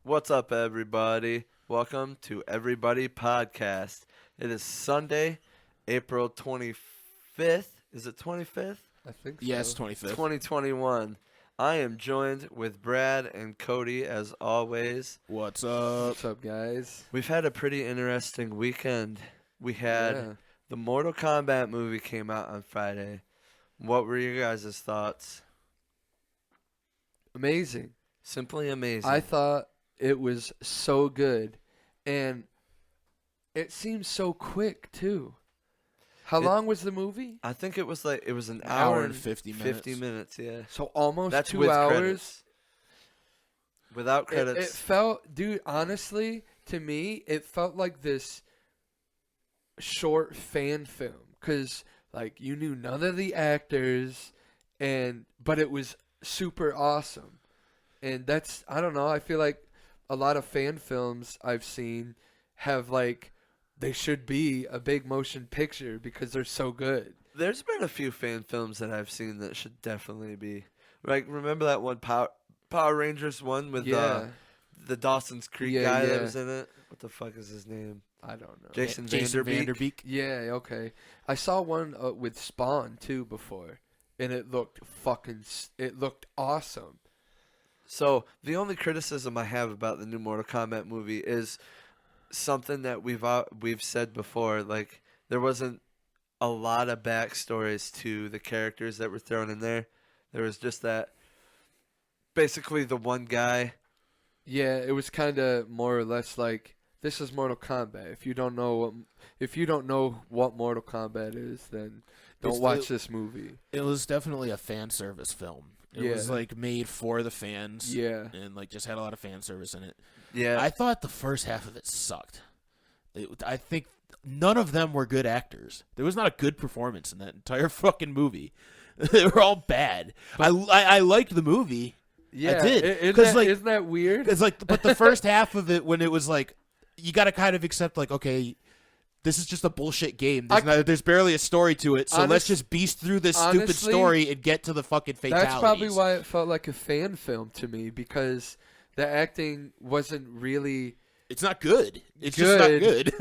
What's up, everybody? Welcome to Everybody Podcast. It is Sunday, April 25th. Is it 25th? I think so. Yes, 25th. 2021. I am joined with Brad and Cody as always. What's up? What's up, guys? We've had a pretty interesting weekend. We had the Mortal Kombat movie came out on Friday. What were your guys' thoughts? Amazing. Simply amazing. I thought it was so good, and it seems so quick too. How long was the movie? I think it was an hour and 50 minutes. 50 minutes, yeah. So almost That's 2 with hours. Credits. Without credits. It felt, dude, honestly, to me, it felt like this short fan film. Because, like, you knew none of the actors, but it was super awesome. And that's, I don't know, I feel like a lot of fan films I've seen have, like, they should be a big motion picture because they're so good. There's been a few fan films that I've seen that should definitely be. Like, remember that one Power Rangers one with the Dawson's Creek guy that was in it? What the fuck is his name? I don't know. Jason Jason Vanderbeek? Vanderbeek. Yeah, okay. I saw one with Spawn too before, and it looked awesome. So the only criticism I have about the new Mortal Kombat movie is something that we've said before. Like, there wasn't a lot of backstories to the characters that were thrown in there. There was just that, basically the one guy. Yeah, it was kind of more or less like, this is Mortal Kombat. If you don't know what Mortal Kombat is, then don't watch this movie. It was definitely a fan service film. It was like made for the fans. Yeah. And like just had a lot of fan service in it. Yeah. I thought the first half of it sucked. I think none of them were good actors. There was not a good performance in that entire fucking movie. They were all bad. I liked the movie. Yeah, I did. Isn't that weird? It's like, but the first half of it, when it was like, you got to kind of accept, like, okay, this is just a bullshit game. There's barely a story to it, so let's just beast through this stupid story and get to the fucking fatalities. That's probably why it felt like a fan film to me, because the acting wasn't really... It's not good. It's just not good.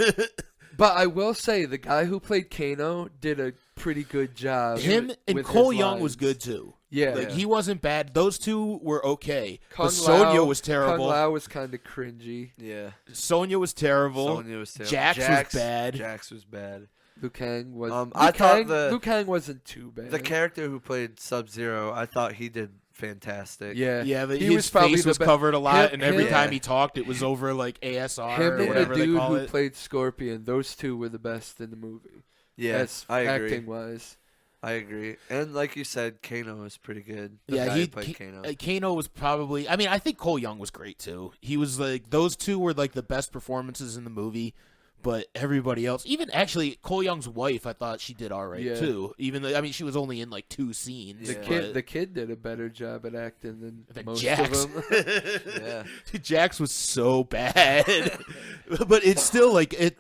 But I will say, the guy who played Kano did a pretty good job. Him and Cole Young was good, too. Yeah. Like, he wasn't bad. Those two were okay. But Sonia was terrible. Kung Lao was kind of cringy. Yeah. Sonia was terrible. Jax was bad. Jax was bad. Liu Kang was... Liu Kang wasn't too bad. The character who played Sub-Zero, I thought he did fantastic. Yeah. Yeah, his face was covered a lot, and every time he talked, it was over, like, ASR or whatever they call it. The dude who played Scorpion, those two were the best in the movie. Yes, I agree. Acting-wise. I agree. And like you said, Kano was pretty good. He played Kano. Kano was probably... I mean, I think Cole Young was great, too. He was, like... Those two were, like, the best performances in the movie. But everybody else... Even, actually, Cole Young's wife, I thought she did all right, too. Even though... I mean, she was only in, like, 2 scenes. The kid did a better job at acting than most Jax. of them. Yeah. Jax was so bad. But it's still, like...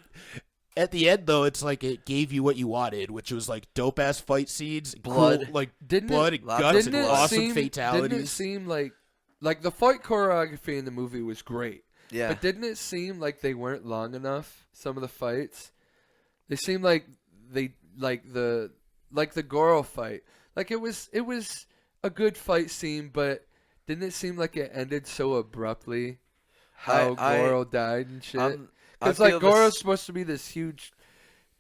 At the end, though, it's like it gave you what you wanted, which was like dope-ass fight scenes, blood, and guts, and awesome fatalities. Didn't it seem like the fight choreography in the movie was great? Yeah. But didn't it seem like they weren't long enough? Some of the fights, they seemed like the Goro fight. Like it was a good fight scene, but didn't it seem like it ended so abruptly? How Goro died and shit. Because, like, Goro's supposed to be this huge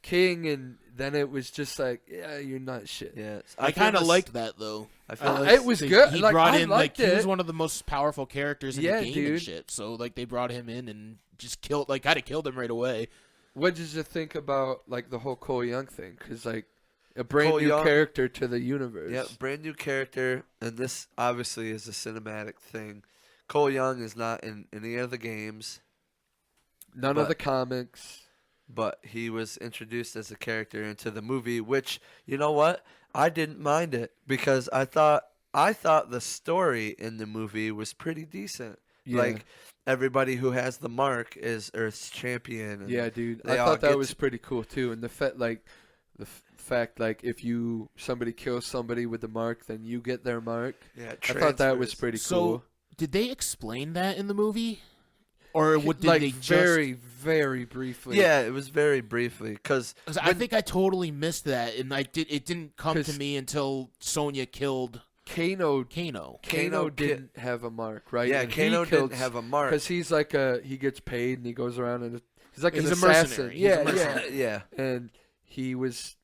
king, and then it was just like, yeah, you're not shit. Yeah, I kind of liked that, though. I feel like it was good. He brought in, like, he was one of the most powerful characters in the game and shit. So, like, they brought him in and just kind of killed him right away. What did you think about, like, the whole Cole Young thing? Because, like, a brand new character to the universe. Yeah, brand new character, and this obviously is a cinematic thing. Cole Young is not in any of the games. None of the comics. But he was introduced as a character into the movie, which, you know what? I didn't mind it because I thought the story in the movie was pretty decent. Yeah. Like, everybody who has the mark is Earth's champion. And yeah, dude. I thought that was pretty cool, too. And the fact, like, if somebody kills somebody with the mark, then you get their mark. Yeah, I thought that was pretty cool. Did they explain that in the movie? Or what did like they very, very briefly. Yeah, it was very briefly because I think I totally missed that, and it didn't come to 'Cause- me until Sonya killed Kano Kano. didn't have a mark, right? yeah, And Kano didn't have a mark. because he's like he gets paid and he goes around and he's like He's an a assassin. mercenary. He's Yeah, a mercenary. Yeah, and he was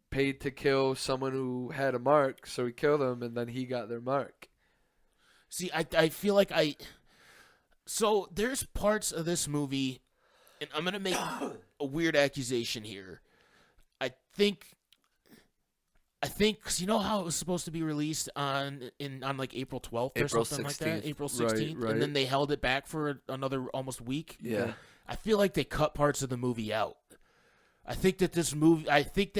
paid to kill someone who had a mark, so he killed them, and then he got their mark. See, I feel like so there's parts of this movie, and I'm gonna make a weird accusation here. I think, cause you know how it was supposed to be released on like April 12th or April something 16th. like that, April 16th, Right. and then they held it back for another almost week. yeah. I feel like they cut parts of the movie out. I think that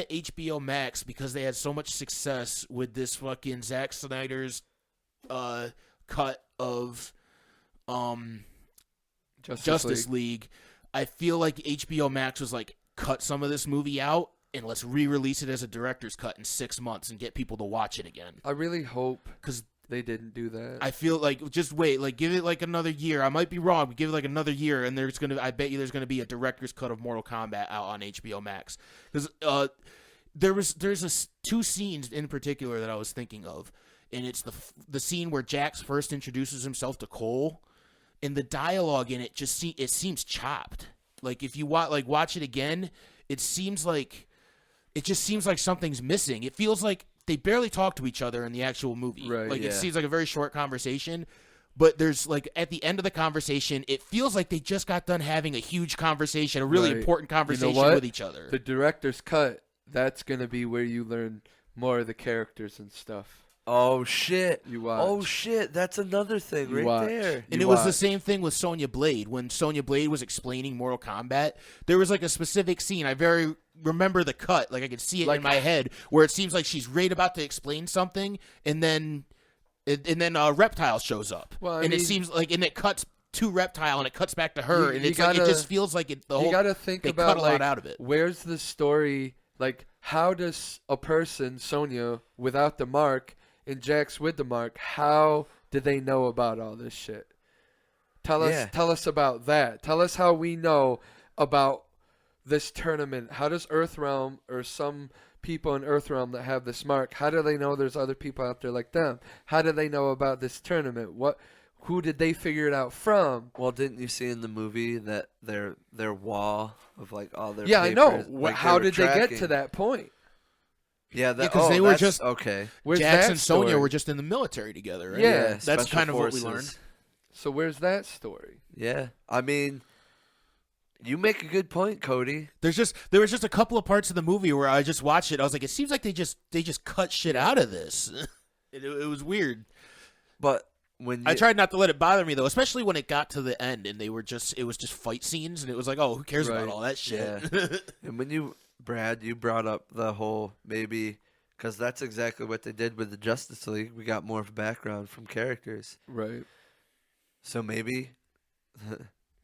HBO Max, because they had so much success with this fucking Zack Snyder's cut of Justice League, I feel like HBO Max was like, cut some of this movie out and let's re-release it as a director's cut in 6 months and get people to watch it again. I really hope Because they didn't do that. I feel like, just wait, like give it like another year. I might be wrong, but give it like another year, and I bet you there's gonna be a director's cut of Mortal Kombat out on HBO Max. Because there's two scenes in particular that I was thinking of, and it's the scene where Jax first introduces himself to Cole, and the dialogue in it it seems chopped. Like if you watch it again, it just seems like something's missing. It feels like they barely talk to each other in the actual movie. Right, Like yeah. it seems like a very short conversation, but there's like at the end of the conversation, it feels like they just got done having a huge conversation, a really Right. important conversation what? with each other. The director's cut, that's going to be where you learn more of the characters and stuff. Oh shit. You watch. Oh shit. That's another thing You right watch. there. And You it was the watch. same thing with Sonya Blade. When Sonya Blade was explaining Mortal Kombat, there was like a specific scene. I very remember the cut. Like I could see it in my head where it seems like she's right about to explain something, and then Reptile shows up. Well, I and mean- it seems like, and it cuts to Reptile and it cuts back to her, You- and you it's like it gotta- just feels like it. The You whole got to think they about cut a lot like out of it. where's the story? Like how does a person, Sonya, without the mark and Jax with the mark, how do they know about all this shit? Tell us about that. Tell us how we know about this tournament. How does Earthrealm or some people in Earthrealm that have this mark, how do they know there's other people out there like them? How do they know about this tournament? Who did they figure it out from? Well, didn't you see in the movie that their wall of like all their Yeah, I know. papers, like, How were did they get tracking. to that point? Yeah, that, because they were that's- just- okay. Where's Jax that and Sonya story? were just in the military together, right? Yeah, that's special kind of what we forces. learned. So where's that story? Yeah, I mean, you make a good point, Cody. There was just a couple of parts of the movie where I just watched it. I was like, it seems like they just cut shit out of this. It was weird. But when I tried not to let it bother me though, especially when it got to the end and it was just fight scenes, and it was like, oh, who cares about Right. all that shit? Yeah. And when Brad, you brought up the whole maybe because that's exactly what they did with the Justice League. We got more of a background from characters, Right. so maybe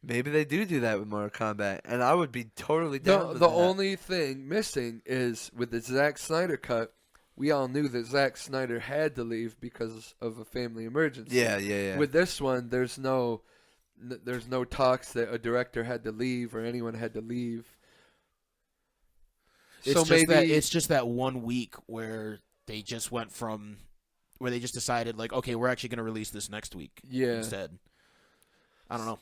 they do that with Mortal Kombat, and I would be totally down with The that. only thing missing is with the Zack Snyder cut, we all knew that Zack Snyder had to leave because of a family emergency. Yeah. With this one, there's no talks that a director had to leave or anyone had to leave. It's just that 1 week where they just decided like, okay, we're actually going to release this next week instead. I don't know.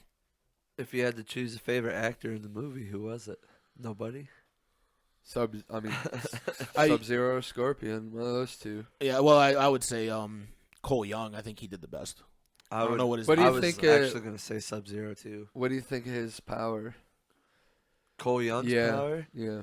If you had to choose a favorite actor in the movie, who was it? Nobody. Sub-Zero or Scorpion, one of those two. Yeah, well, I would say Cole Young. I think he did the best. I don't know what his. What do you I was think, actually going to say Sub-Zero too. What do you think of his power? Cole Young's power? Yeah.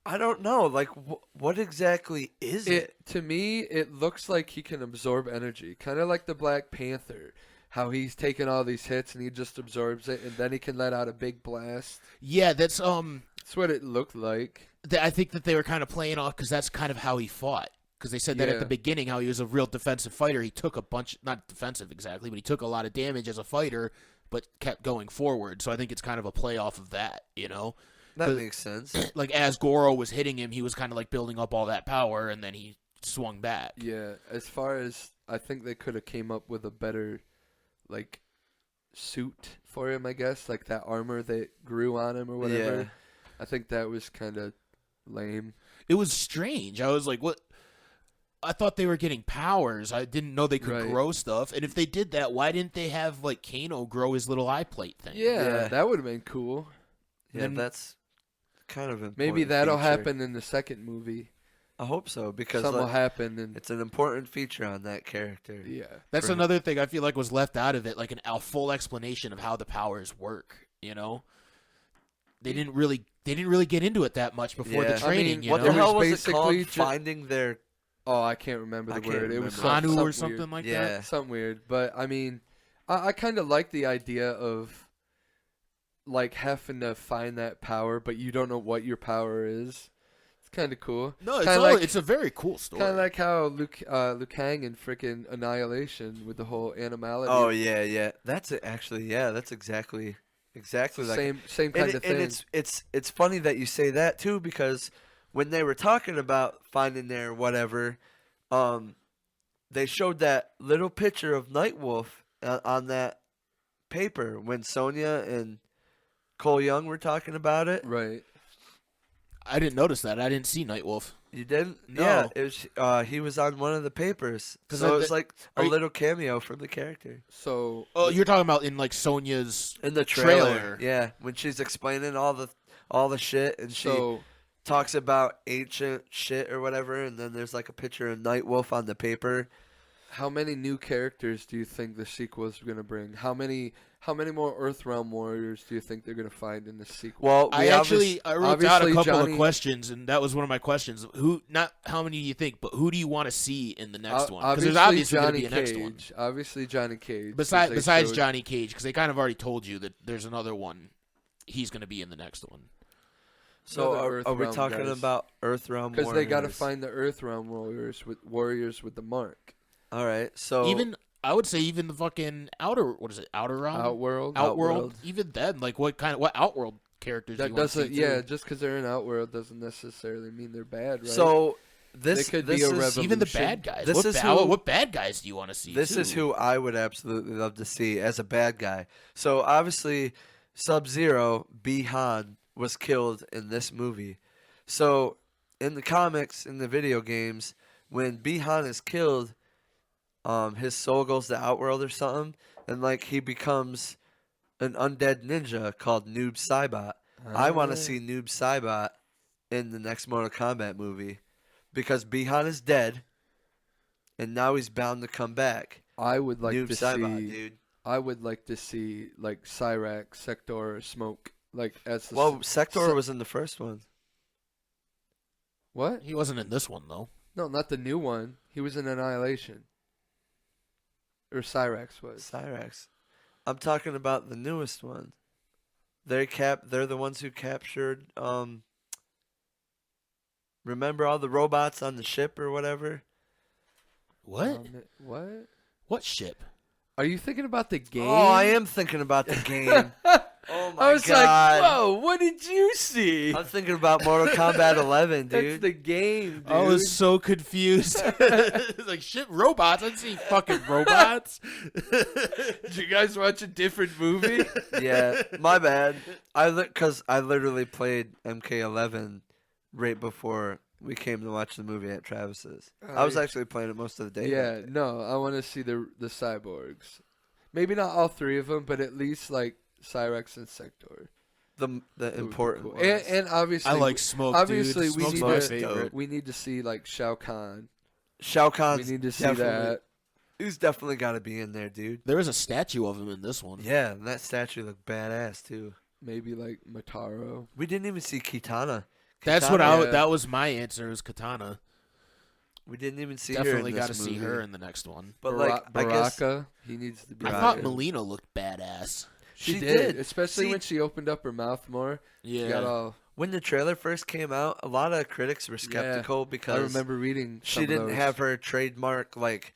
I don't know. Like, what exactly is it? To me, it looks like he can absorb energy, kind of like the Black Panther. How he's taking all these hits and he just absorbs it, and then he can let out a big blast. Yeah, that's That's what it looked like. I think that they were kind of playing off because that's kind of how he fought. Because they said that at Yeah. the beginning, how he was a real defensive fighter. He took not defensive exactly, but he took a lot of damage as a fighter, but kept going forward. So I think it's kind of a play off of that, you know? That makes sense. Like as Goro was hitting him, he was kind of like building up all that power, and then he swung back. Yeah, as far as I think they could have came up with a better, like, suit for him, I guess, like that armor that grew on him or whatever. Yeah. I think that was kind of lame. It was strange. I was like, what? I thought they were getting powers. I didn't know they could Right. grow stuff. And if they did that, why didn't they have like Kano grow his little eye plate thing? Yeah, that would have been cool. Yeah, Then- that's kind of important. Maybe that'll feature. happen in the second movie. I hope so because Something will like, happen, and it's an important feature on that character. yeah, That's For- another thing I feel like was left out of it, like a full explanation of how the powers work. You know, they didn't really get into it that much before Yeah. the training. I mean, you What know? the It was hell was it basically called? ju- Finding their oh, I can't remember the I can't word. It was remember. Hanu or something something weird. like Yeah. that. Something weird, but I mean, I kind of like the idea of like having to find that power, but you don't know what your power is. It's kind of cool. No, it's Kinda like- it's a very cool story. Kind of like how Liu Kang in freaking Annihilation with the whole animality. Oh yeah. That's it, actually. Yeah, that's exactly It's like the same kind of and thing. it's funny that you say that too because when they were talking about finding their whatever, they showed that little picture of Nightwolf on that paper when Sonia and Cole Young were talking about it. Right. I didn't notice that. I didn't see Nightwolf. You didn't? No. Yeah, it was. He was on one of the papers, 'Cause so I- it was like a are you- little cameo from the character So Oh, you're talking about in like Sonia's in the trailer. trailer. Yeah, when she's explaining all the shit and she so talks about ancient shit or whatever, and then there's like a picture of Nightwolf on the paper. how many new characters do you think the sequel is going to bring? How many more Earthrealm warriors do you think they're going to find in the sequel? Well, I wrote out a obviously couple Johnny- of questions, and that was one of my questions. Who, not how many do you think, but who do you want to see in the next one? Because there's obviously going to be a next one. Obviously Johnny Cage. 'cause Besides they besides showed- Johnny Cage, because they kind of already told you that there's another one. He's going to be in the next one. so Other are we Earthrealm talking guys. about Earthrealm? Because they got to warriors? find the Earthrealm warriors with the mark. All right, so Even I would say even the fucking outer realm, Outworld. Outworld. Even then, like what Outworld characters do That you want to doesn't. see? Yeah, too? just because they're in Outworld doesn't necessarily mean they're bad, right? so this They could this be a is revolution. Even the bad guys. This What, is ba- who- what bad guys do you want to see? This too? is who I would absolutely love to see as a bad guy. So obviously, Sub-Zero, Bi-Han, was killed in this movie. So in the comics, in the video games, when Bi-Han is killed, his soul goes to Outworld or something, and like he becomes an undead ninja called Noob Saibot. I want to see Noob Saibot in the next Mortal Kombat movie because Bi-Han is dead, and now he's bound to come back. I would like Noob to Saibot, see. dude. I would like to see like Cyrax, Sector, Smoke, like as the Well, Sector was in the first one. what? He wasn't in this one though. No, not the new one. He was in Annihilation. Or Cyrax was. Cyrax. I'm talking about the newest one. They're the ones who captured remember all the robots on the ship or whatever? What? What? What ship? Are you thinking about the game? Oh, I am thinking about the game. Oh my I was god. like, whoa, what did you see? I'm thinking about Mortal Kombat 11, That's dude. the game, dude. I was so confused. Like shit, robots. I didn't see fucking robots. Did you guys watch a different movie? Yeah, my bad. Because I literally played MK11 right before we came to watch the movie at Travis's. I was actually playing it most of the day. Yeah, no, I want to see the cyborgs. Maybe not all three of them, but at least like Cyrax and Sector. The That would be important cool. ones. And obviously, I like Smoke. obviously dude. we Smoke's need my to favorite. we need to see like Shao Kahn. Shao We Kahn's need to see definitely- that. He's definitely got to be in there, dude. There is a statue of him in this one. Yeah, and that statue looked badass too. Maybe like Mataro. We didn't even see Kitana. That's Kitana, what Yeah. that was my answer. Is Katana. We didn't even see Definitely her in got this to see movie. her in the next one. But like, I guess Baraka, he needs to be. I Right. thought there. Melina looked badass. She did. did, especially See- when she opened up her mouth more. She got Yeah. all. when the trailer first came out, a lot of critics were skeptical I because remember reading. she some of didn't those. have her trademark like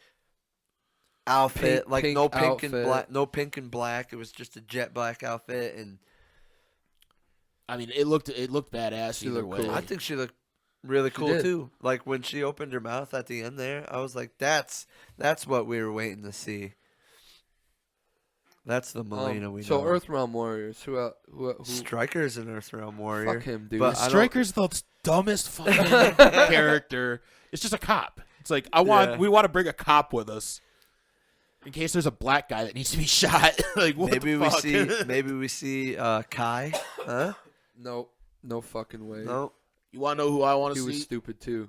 outfit, like pink no pink outfit. and black, no pink and black. It was just a jet black outfit, and I mean, it looked badass She either looked way. cool. I think she looked really cool did. too. Like when she opened her mouth at the end there, I was like, that's what we were waiting to see. That's the Melina we know. So Earthrealm Warriors, who Striker's an Earthrealm warrior. fuck him, dude. But I don't- Striker's the dumbest fucking character. It's just a cop. It's like we want to bring a cop with us in case there's a black guy that needs to be shot. Like what maybe the fuck? maybe we see Kai. Huh? Nope. No fucking way. No. You want to know who I want He to was see? stupid too.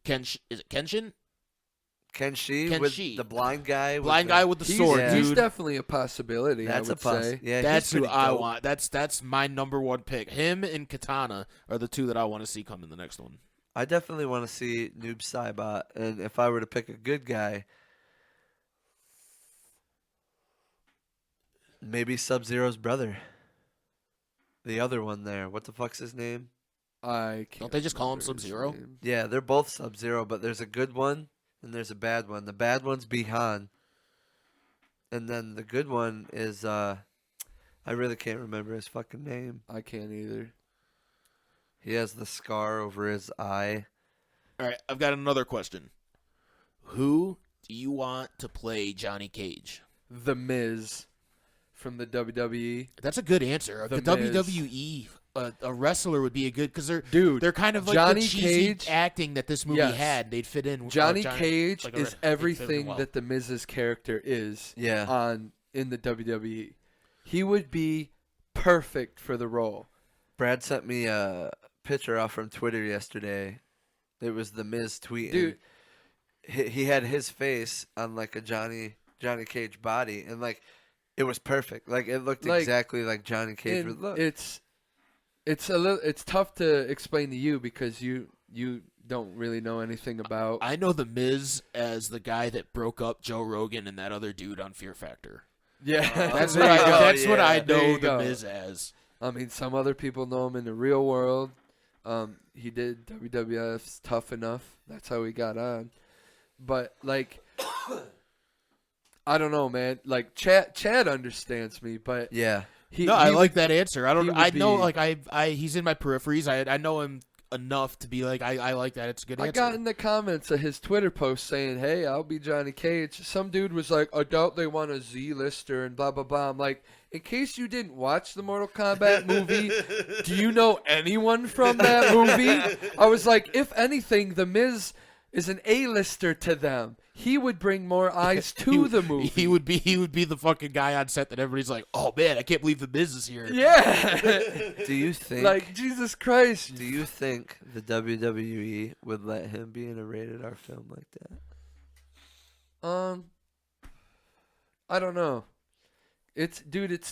Is it Kenshin? Kenshi with Kenshi. the blind guy. Blind guy with the sword, yeah. He's dude. definitely a possibility. That's I would a say. Yeah, That's he's who pretty I dope. want. That's my number one pick. Him and Katana are the two that I want to see come in the next one. I definitely want to see Noob Saibot, and if I were to pick a good guy, maybe Sub-Zero's brother. The other one there. What the fuck's his name? I can't. Don't they just call him remember his Sub-Zero? name. Yeah, they're both Sub-Zero, but there's a good one and there's a bad one. The bad one's Bihan. And then the good one is I really can't remember his fucking name. I can't either. He has the scar over his eye. All right, I've got another question. Who do you want to play Johnny Cage? The Miz from the WWE. That's a good answer. The The Miz. WWE, a wrestler would be a good because Dude, they're kind of like Johnny the cheesy Cage- acting that this movie Yes. had. They'd fit in. Johnny Cage like is they'd fit in everything well. that the Miz's character is Yeah. in the WWE. He would be perfect for the role. Brad sent me a picture off from Twitter yesterday. It was the Miz tweeting. Dude. He had his face on like a Johnny Cage body, and like it was perfect. Like it looked Like, exactly like Johnny Cage And would look. it's tough to explain to you because you don't really know anything about. I know the Miz as the guy that broke up Joe Rogan and that other dude on Fear Factor. Yeah, That's there what you I. go. That's what yeah. I There know you the go. Miz as. I mean, some other people know him in the real world. He did WWF's Tough Enough. That's how he got on. But like, I don't know, man. Like Chad understands me, but Yeah. I like that answer. I don't. he would I know, be- like I. He's in my peripheries. I know him enough to be like I like that. It's a good I answer. got in the comments of his Twitter post saying, "Hey, I'll be Johnny Cage." Some dude was like, "I doubt they want a Z-lister and blah blah blah." I'm like, in case you didn't watch the Mortal Kombat movie, do you know anyone from that movie? I was like, if anything, The Miz is an A-lister to them. He would bring more eyes to the movie. He would be the fucking guy on set that everybody's like, oh man, I can't believe the Miz is here. Yeah. Do you think? Like, Jesus Christ. Do you think the WWE would let him be in a rated R film like that? I don't know. It's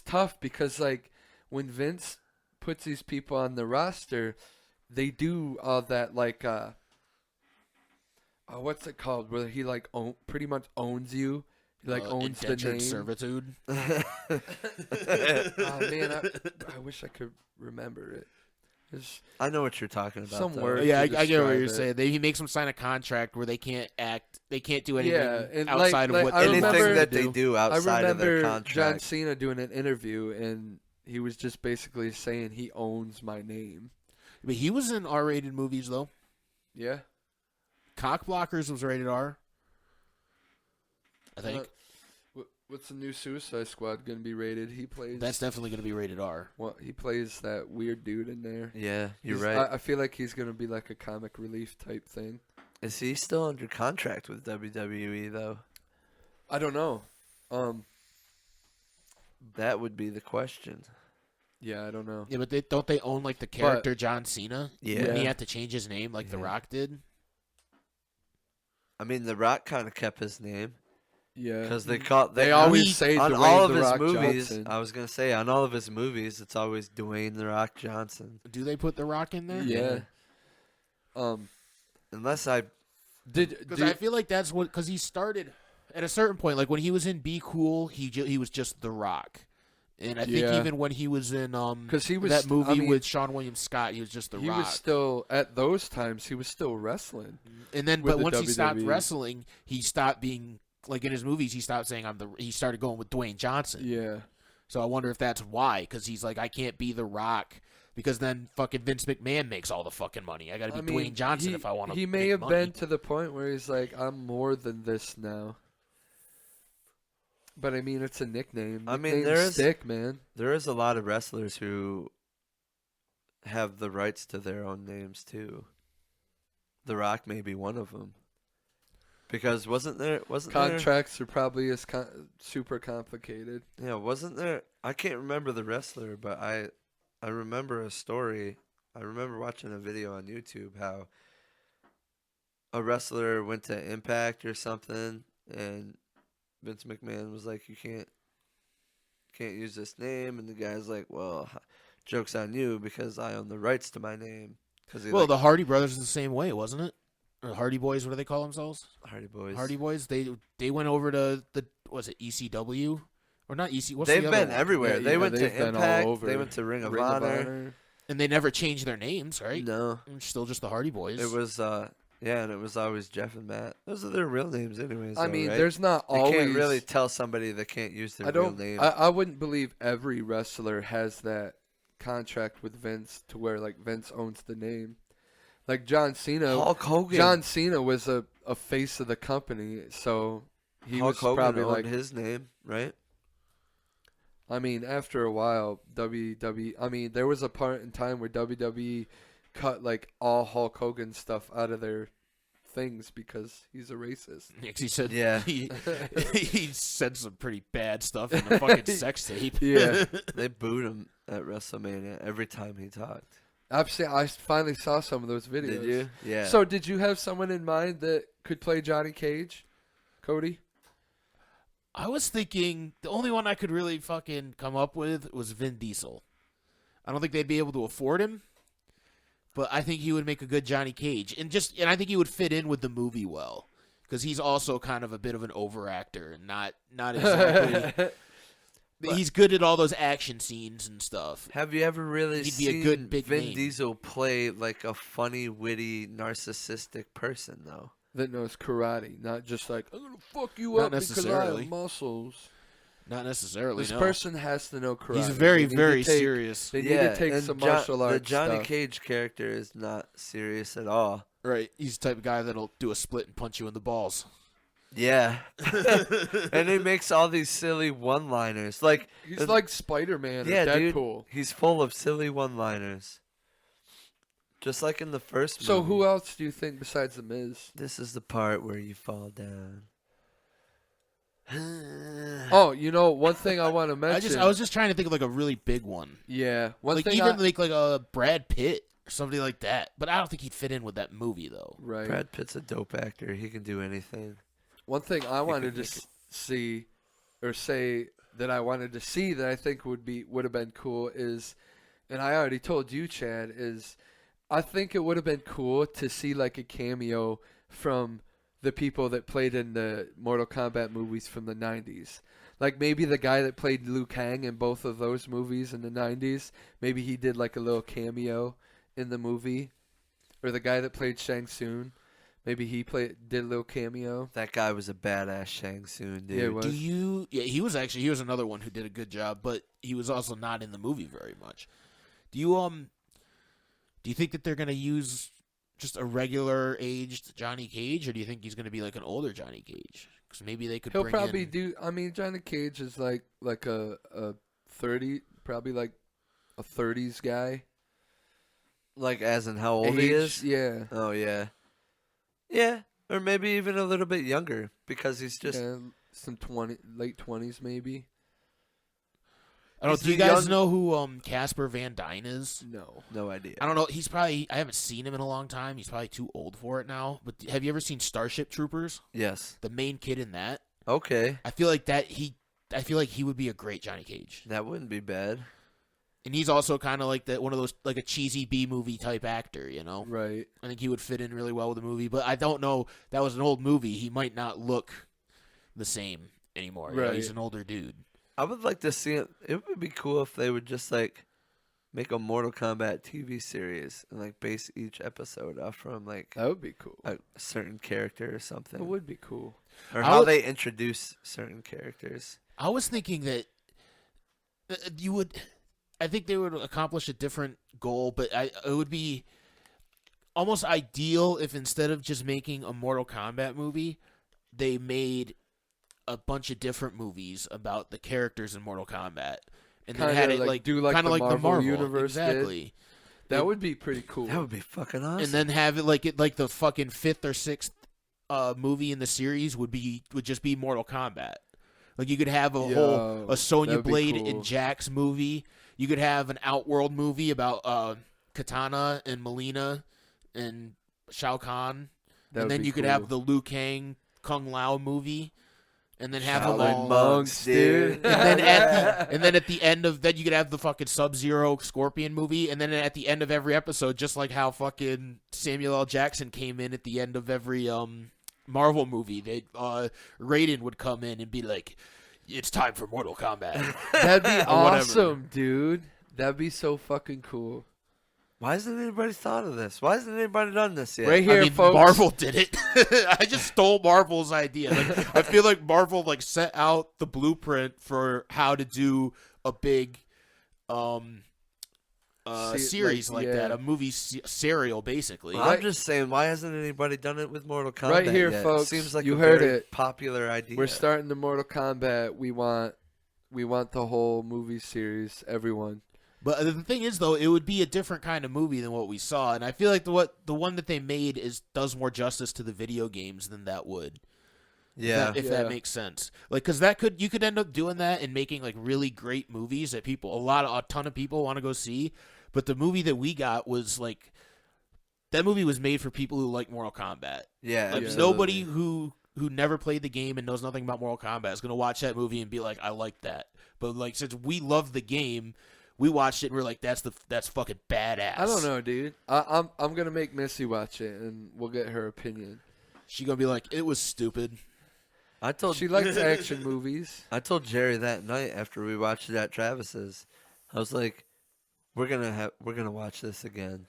tough because like when Vince puts these people on the roster, they do all that like what's it called? Where he like pretty much owns you. He like owns the Indentured name. servitude. Oh man, I wish I could remember it. There's I know what you're talking about. Some though. word. Yeah, I to get what you're describe saying. He makes them sign a contract where they can't act. They can't do anything Yeah, and outside like of what I they Anything remember- that they do. do I outside of their remember contract. John Cena doing an interview and he was just basically saying he owns my name. But he was in R-rated movies though. Yeah. Cock Blockers was rated R. I think What's the new Suicide Squad gonna be rated? He plays. that's definitely going to be rated R. What he plays that weird dude in there. Yeah, you're He's- right. I feel like he's gonna be like a comic relief type thing. Is he still under contract with WWE though? I don't know. That would be the question. Yeah, I don't know. Yeah, but don't they own like the character John Cena? Yeah. Wouldn't he have to change his name like The Yeah. Rock did? I mean, The Rock kind of kept his name Yeah, because they they always we- say on Dwayne all of The his Rock movies. Johnson. I was gonna say on all of his movies, it's always Dwayne The Rock Johnson. Do they put The Rock in there? Yeah. Unless I Because I feel like that's what because he started at a certain point. Like when he was in Be Cool, he was just The Rock, and I think Yeah. even when he was in 'Cause he was- that movie I mean, with Sean William Scott, he was just The he Rock. was still at those times. He was still wrestling. And then, with but the once he stopped WWE. wrestling, he stopped being like in his movies. He stopped saying He started going with Dwayne Johnson. Yeah. So I wonder if that's why, because he's like, I can't be The Rock, because then fucking Vince McMahon makes all the fucking money. I got to be Dwayne Johnson if I want to. He may have been to the point where he's like, I'm more than this now. But I mean, it's a nickname. I mean, Nicknames stick, man. There is a lot of wrestlers who have the rights to their own names too. The Rock may be one of them. Because wasn't there Contracts are probably super complicated. Yeah, wasn't there? I can't remember the wrestler, but I remember a story. I remember watching a video on YouTube how a wrestler went to Impact or something, and Vince McMahon was like, "You can't use this name," and the guy's like, "Well, joke's on you because I own the rights to my name." Well, the Hardy Brothers are the same way, wasn't it? Or Hardy Boys, what do they call themselves? Hardy Boys. Hardy Boys. They went over to was it ECW or not EC? What's They've the other been one? everywhere. They went to been all Impact. over. They went to Ring of Honor. And they never changed their names, right? No, Still just the Hardy Boys. it was and it was always Jeff and Matt. Those are their real names, anyways. I though, mean, right? there's not You always. can't really tell somebody that can't use their real name. I wouldn't believe every wrestler has that contract with Vince to where like Vince owns the name. Like John Cena. Hulk Hogan. John Cena was a face of the company, so he Hulk was Hogan probably owned like his name, right? I mean, after a while, WWE. I mean, there was a part in time where WWE cut like all Hulk Hogan stuff out of their things because he's a racist. He said, Yeah. he said some pretty bad stuff in the fucking sex tape. Yeah. They booed him at WrestleMania every time he talked. I finally saw some of those videos. Did you? Yeah. So, did you have someone in mind that could play Johnny Cage, Cody? I was thinking the only one I could really fucking come up with was Vin Diesel. I don't think they'd be able to afford him, but I think he would make a good Johnny Cage, and I think he would fit in with the movie well because he's also kind of a bit of an overactor and not exactly. He's good at all those action scenes and stuff. Have you ever really He'd be seen a good big Vin name. Diesel play like a funny, witty, narcissistic person, though? That knows karate, not just like I'm gonna fuck you Not up because I necessarily. have muscles. Not necessarily. This no. person has to know karate. He's very, They need very to take- serious. They need to take and some martial arts The Johnny stuff. Cage character is not serious at all. Right. He's the type of guy that'll do a split and punch you in the balls. Yeah. And he makes all these silly one-liners. Like, He's like Spider-Man yeah, or dude, Deadpool. he's full of silly one-liners. Just like in the first movie. So who else do you think besides The Miz? This is the part where you fall down. Oh, you know, one thing I want to mention. I was just trying to think of like a really big one. yeah, one Like thing even like a Brad Pitt or somebody like that. But I don't think he'd fit in with that movie though. right. Brad Pitt's a dope actor. He can do anything. One thing I wanted to see or say that I wanted to see that I think would have been cool is, and I already told you, Chad, is I think it would have been cool to see like a cameo from the people that played in the Mortal Kombat movies from the 90s. Like maybe the guy that played Liu Kang in both of those movies in the 90s, maybe he did like a little cameo in the movie. Or the guy that played Shang Tsung, maybe he did a little cameo. That guy was a badass Shang Tsung, dude. Yeah, it was. He was another one who did a good job, but he was also not in the movie very much. Do you think that they're gonna use just a regular aged Johnny Cage, or do you think he's gonna be like an older Johnny Cage? Because maybe they could. He'll bring probably in... do. I mean, Johnny Cage is like a 30, probably like a 30s guy. Like as in how old he is? Yeah. Oh, yeah. Yeah, or maybe even a little bit younger because he's just... Yeah, some late 20s maybe. I don't. He's Do you the guys young- know who Casper Van Dyne is? No. No idea. I don't know. He's probably. I haven't seen him in a long time. He's probably too old for it now. But have you ever seen Starship Troopers? Yes. The main kid in that. Okay. I feel like he would be a great Johnny Cage. That wouldn't be bad. And he's also kind of like one of those like a cheesy B movie type actor, you know. Right. I think he would fit in really well with the movie. But I don't know. That was an old movie. He might not look the same anymore. You know, Right. he's an older dude. I would like to see it. It would be cool if they would just like make a Mortal Kombat TV series and like base each episode off from like That would be cool. a certain character or something. It would be cool. Or I how would- they introduce certain characters. I was thinking that you would. I think they would accomplish a different goal, but it would be almost ideal if instead of just making a Mortal Kombat movie, they made a bunch of different movies about the characters in Mortal Kombat, and Kinda then had it like like do like kind the of like the Marvel Marvel universe did. exactly. That would be pretty cool. That would be fucking awesome. And then have it like the fucking 5th or 6th movie in the series would just be Mortal Kombat. Like you could have a Sonya that'd be Blade cool. and Jax movie. You could have an Outworld movie about Katana and Melina and Shao Kahn. That and would then be you could cool. have the Liu Kang Kung Lao movie. And then have them Shaolin all. monks, dude. And then at the end of that, you could have the fucking Sub-Zero Scorpion movie, and then at the end of every episode, just like how fucking Samuel L. Jackson came in at the end of every Marvel movie, Raiden would come in and be like, "It's time for Mortal Kombat." That'd be Or whatever. awesome, dude. That'd be so fucking cool. Why hasn't anybody thought of this? Why hasn't anybody done this yet? Right here, I mean, folks. Marvel did it. I just stole Marvel's idea. Like, I feel like Marvel like set out the blueprint for how to do a big series like that, a movie serial, basically. Well, I'm just saying, why hasn't anybody done it with Mortal Kombat Right here, yet? folks. Seems like You a heard very it. popular idea. We're starting the Mortal Kombat. We want the whole movie series. Everyone. But the thing is, though, it would be a different kind of movie than what we saw, and I feel like the one that they made does more justice to the video games than that would. Yeah. If that makes sense. Like, because you could end up doing that and making like really great movies that a ton of people want to go see. But the movie that we got was like, that movie was made for people who like Mortal Kombat. Yeah. Like, absolutely. nobody who never played the game and knows nothing about Mortal Kombat is gonna watch that movie and be like, I like that. But like, since we love the game, we watched it and we're like, that's fucking badass. I don't know, dude. I'm gonna make Missy watch it, and we'll get her opinion. She gonna be like, it was stupid. She likes action movies. I told Jerry that night after we watched it at Travis's. I was like, we're gonna watch this again.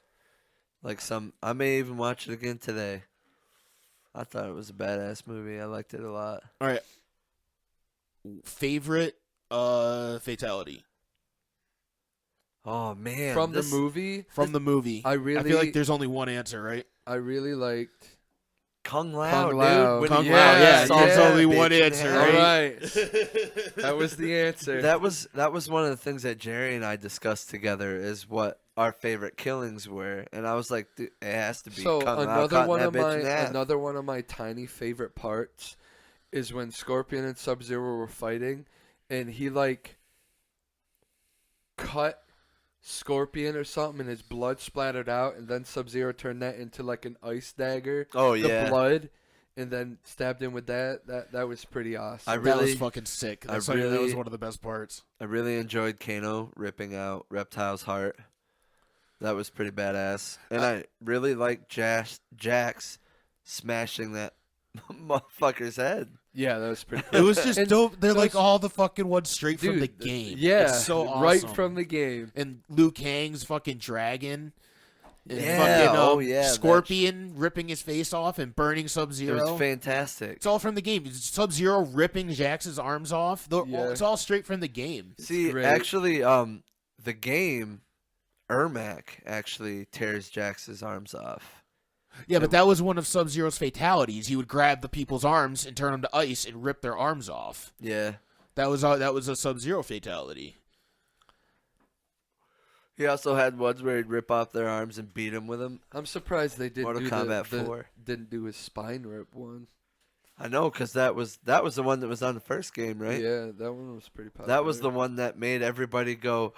Like I may even watch it again today. I thought it was a badass movie. I liked it a lot. All right. Favorite fatality Oh man. From the movie. from the movie. I feel like there's only one answer, right? I really liked. Kung Lao, Kung Lao. dude. Kung When Lao, he yeah, saw there's that only bitch one in answer, hell. All right? right. That was the answer. That was one of the things that Jerry and I discussed together is what our favorite killings were, and I was like, dude, it has to be So Kung Lao another cutting one that of bitch in half. another one of my tiny favorite parts is when Scorpion and Sub-Zero were fighting, and he like cut Scorpion or something, and his blood splattered out, and then Sub-Zero turned that into like an ice dagger. Oh The yeah, blood, and then stabbed him with that. That was pretty awesome. I That really- was fucking sick. I That really- was one of the best parts. I really enjoyed Kano ripping out Reptile's heart. That was pretty badass, and I really liked Jax smashing that motherfucker's head. Yeah, that was pretty cool. It was just And dope. They're like those- all the fucking ones straight from the Dude, game. Yeah, It's so awesome. right from the game. And Liu Kang's fucking dragon. And Yeah, fucking, oh, yeah, Scorpion ripping his face off and burning It Sub-Zero. was fantastic. It's all from the game. Sub-Zero ripping Jax's arms off. Yeah. It's all straight from the game. See, great. actually, the game, Ermac actually tears Jax's arms off. Yeah, but that was one of Sub-Zero's fatalities. He would grab the people's arms and turn them to ice and rip their arms off. Yeah. That was a Sub-Zero fatality. He also had ones where he'd rip off their arms and beat them with them. I'm surprised they didn't Mortal do Kombat 4. Didn't do his spine rip one. I know, because that was the one that was on the first game, right? Yeah, that one was pretty popular. That was the one that made everybody go,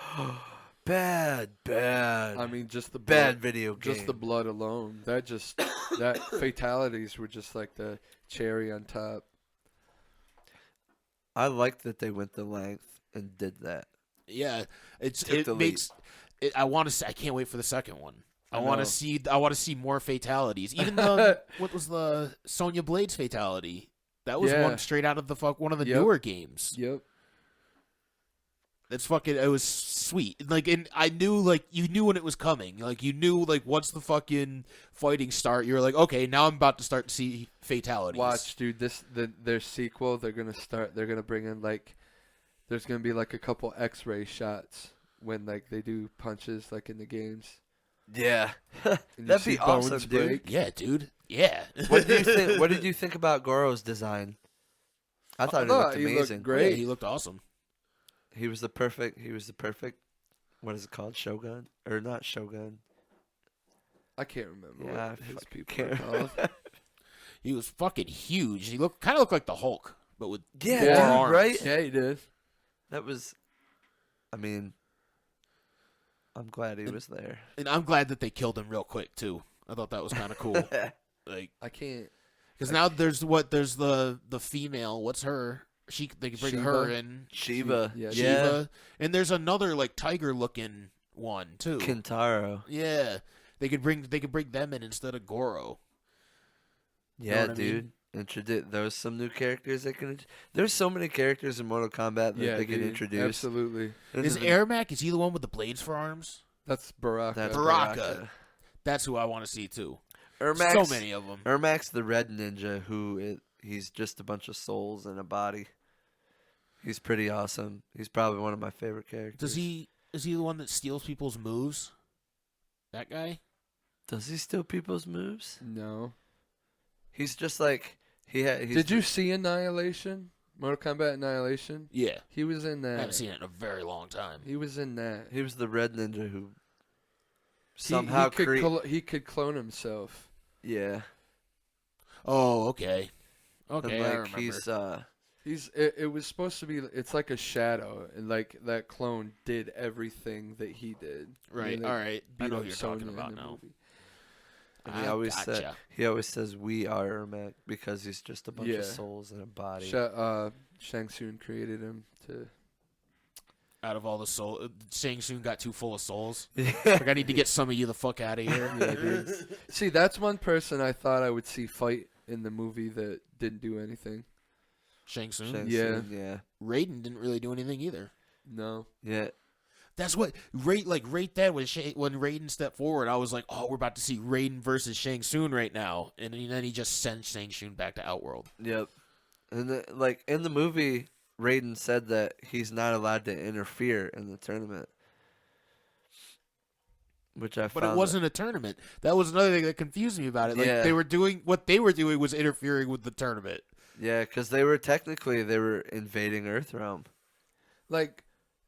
bad. I mean, just the Bad blood, video game. just the blood alone. That fatalities were just like the cherry on top. I like that they went the length and did that. Yeah, Took the leap. I want to. I can't wait for the second one. I want know. to see. I want to see more fatalities. Even the what was the Sonya Blade's fatality? That was Yeah. one straight out of one of the Yep. newer games. Yep. That's fucking. It was sweet. Like, and I knew, like, you knew when it was coming. Like, you knew, like, once the fucking fighting start, you were like, okay, now I'm about to start to see fatalities. Watch, dude. Their sequel. They're gonna bring in like. There's gonna be like a couple X-ray shots when like they do punches like in the games. Yeah. And you That'd see be awesome, bones dude. break. Yeah, dude. Yeah. What did you think? What did you think about Goro's design? I thought he looked he amazing. looked great. Yeah, he looked awesome. He was the perfect. What is it called? Shogun or not Shogun? I can't remember Yeah, what his fucking people can't are called. He was fucking huge. He kind of looked like the Hulk, but with Yeah, more dude, arms. right? Yeah, he did. That was. I mean, I'm glad he was there. And I'm glad that they killed him real quick too. I thought that was kind of cool. Like, I can't. because now there's the female. What's her? They can bring Shiva? her in. Shiva. Yeah, Shiva. And there's another like tiger looking one too. Kintaro. Yeah, they could bring them in instead of Goro. Yeah, what I mean? dude. Introduce those some new characters they can. There's so many characters in Mortal Kombat that they can introduce. Absolutely. Is Ermac? Is he the one with the blades for arms? That's Baraka. That's Baraka. That's who I want to see too. Ermac's, So many of them. Ermac's the red ninja he's just a bunch of souls in a body. He's pretty awesome. He's probably one of my favorite characters. Is he the one that steals people's moves? That guy? Does he steal people's moves? No. He's just like Did you see Annihilation? Mortal Kombat Annihilation? Yeah. He was in I that. haven't seen it in a very long time. He was in that. He was the red ninja who He somehow he could clone himself. Yeah. Oh, okay. Okay, And, I like, remember. It was supposed to be. It's like a shadow, and like that clone did everything that he did. Right. And they All right. I beat know up what you're Sonya talking in about the now. movie. And Gotcha. he always says we are Ermac because he's just a bunch Yeah. of souls in a body. Shang Tsung created him to. Out of all the soul, Shang Tsung got too full of souls. Yeah. Like, I need to get some of you the fuck out of here. Yeah, dude. See, that's one person I thought I would see fight in the movie that didn't do anything. Shang Tsung. Shang Yeah. Tsung, yeah. Raiden didn't really do anything either. No. Yeah. That's what right that when Raiden stepped forward, I was like, oh, we're about to see Raiden versus Shang Tsung right now, and then he just sends Shang Tsung back to Outworld. Yep. And like in the movie, Raiden said that he's not allowed to interfere in the tournament, which I found. But it wasn't a tournament. That was another thing that confused me about it. Like Yeah. what they were doing was interfering with the tournament. Yeah, because they were invading Earthrealm. Like,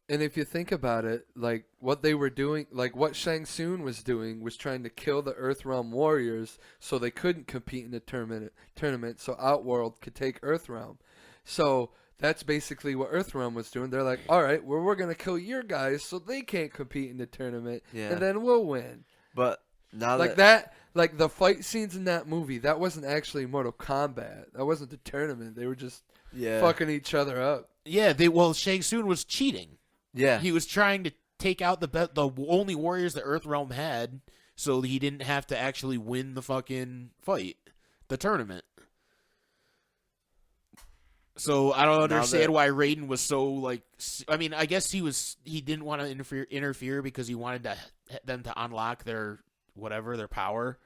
and if you think about it, like what they were doing, like what Shang Tsung was doing was trying to kill the Earthrealm warriors so they couldn't compete in the tournament so Outworld could take Earthrealm. So that's basically what Earthrealm was doing. They're like, all right, well, we're going to kill your guys so they can't compete in the tournament, Yeah. and then we'll win. But now Like that, like the fight scenes in that movie, that wasn't actually Mortal Kombat. That wasn't the tournament. They were just yeah, fucking each other up. Yeah, Shang Tsung was cheating. yeah, He was trying to take out the only warriors that Earthrealm had, so he didn't have to actually win the fucking fight, the tournament. So I don't understand why Raiden was so like. I mean, I guess he didn't want to interfere because he wanted them to unlock their power.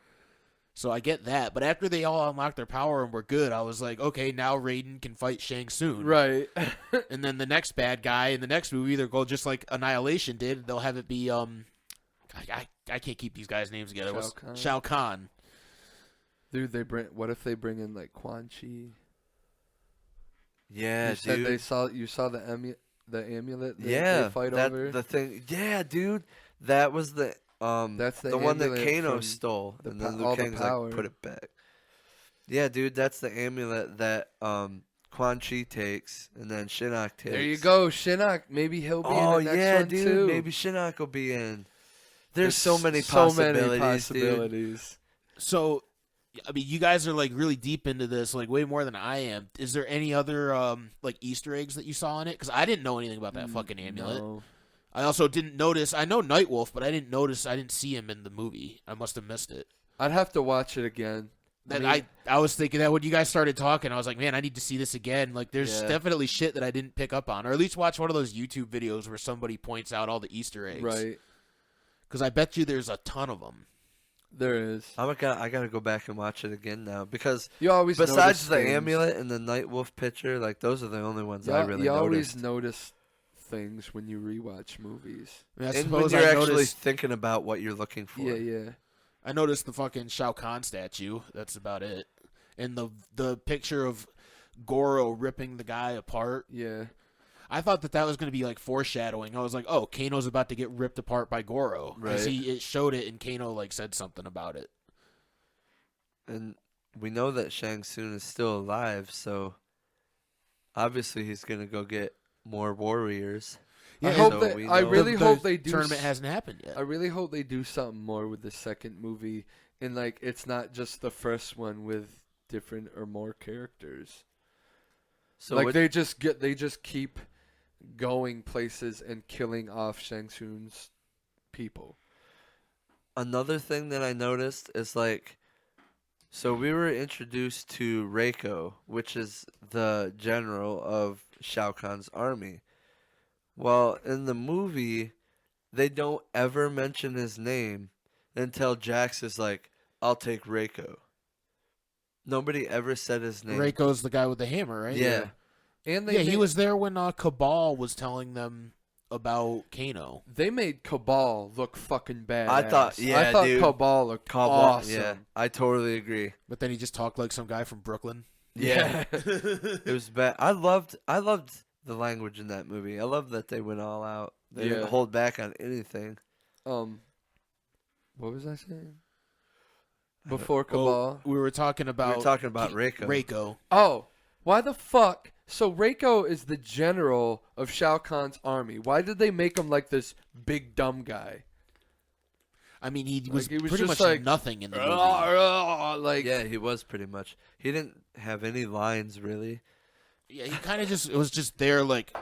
So I get that, but after they all unlocked their power and were good, I was like, okay, now Raiden can fight Shang Tsung. Right. And then the next bad guy in the next movie, they'll go just like Annihilation did. They'll have it be I can't keep these guys' names together. Shao Kahn. Dude, what if they bring in like Quan Chi? yeah, You said dude. you saw the amulet Yeah, they fight that over? the thing. Yeah, dude, that was the That's the one that amulet Kano from stole, the and then all Liu the Kang's power. like, put it back. Yeah, dude, that's the amulet that Quan Chi takes, and then Shinnok takes. There you go, Shinnok. Maybe he'll be Oh in the next yeah, one dude, too. maybe Shinnok will be in. There's so many so possibilities, many dude. possibilities. So, I mean, you guys are like really deep into this, like way more than I am. Is there any other like Easter eggs that you saw in it? Because I didn't know anything about that fucking amulet. No. I also didn't notice. I know Nightwolf, but I didn't see him in the movie. I must have missed it. I'd have to watch it again. I was thinking that when you guys started talking, I was like, man, I need to see this again. Like, there's Yeah. definitely shit that I didn't pick up on, or at least watch one of those YouTube videos where somebody points out all the Easter eggs. Right. Because I bet you there's a ton of them. There is. I gotta go back and watch it again now because You always besides notice the things. amulet and the Nightwolf picture, like those are the only ones I really you noticed. always notice things when you rewatch movies. I mean, I And when suppose you're I actually noticed, thinking about what you're looking for. Yeah. I noticed the fucking Shao Kahn statue. That's about it. And the picture of Goro ripping the guy apart. Yeah. I thought that was going to be like foreshadowing. I was like, oh, Kano's about to get ripped apart by Goro. Because it showed it and Kano like said something about it. And we know that Shang Tsung is still alive, so obviously he's going to go get more warriors. Yeah, So I really hope they do. Tournament hasn't happened yet. I really hope they do something more with the second movie, and like it's not just the first one with different or more characters. So like they just keep going places and killing off Shang Tsung's people. Another thing that I noticed is like, so we were introduced to Reiko, which is the general of Shao Kahn's army. Well, in the movie, they don't ever mention his name until Jax is like, I'll take Reiko. Nobody ever said his name. Reiko's the guy with the hammer, right? Yeah. And he was there when Cabal was telling them about Kano. They made Cabal look fucking bad. I thought dude, Cabal looked awesome. Yeah, I totally agree. But then he just talked like some guy from Brooklyn. Yeah. It was bad. I loved the language in that movie. I love that they went all out. They didn't hold back on anything. What was I saying? Before Cabal? We were talking about Reiko. Reiko. Oh, why the fuck? So Reiko is the general of Shao Kahn's army. Why did they make him like this big dumb guy? I mean, he was just pretty much like, nothing in the movie. Like, yeah, he was pretty much. He didn't have any lines really. Yeah, he kind of was just there like,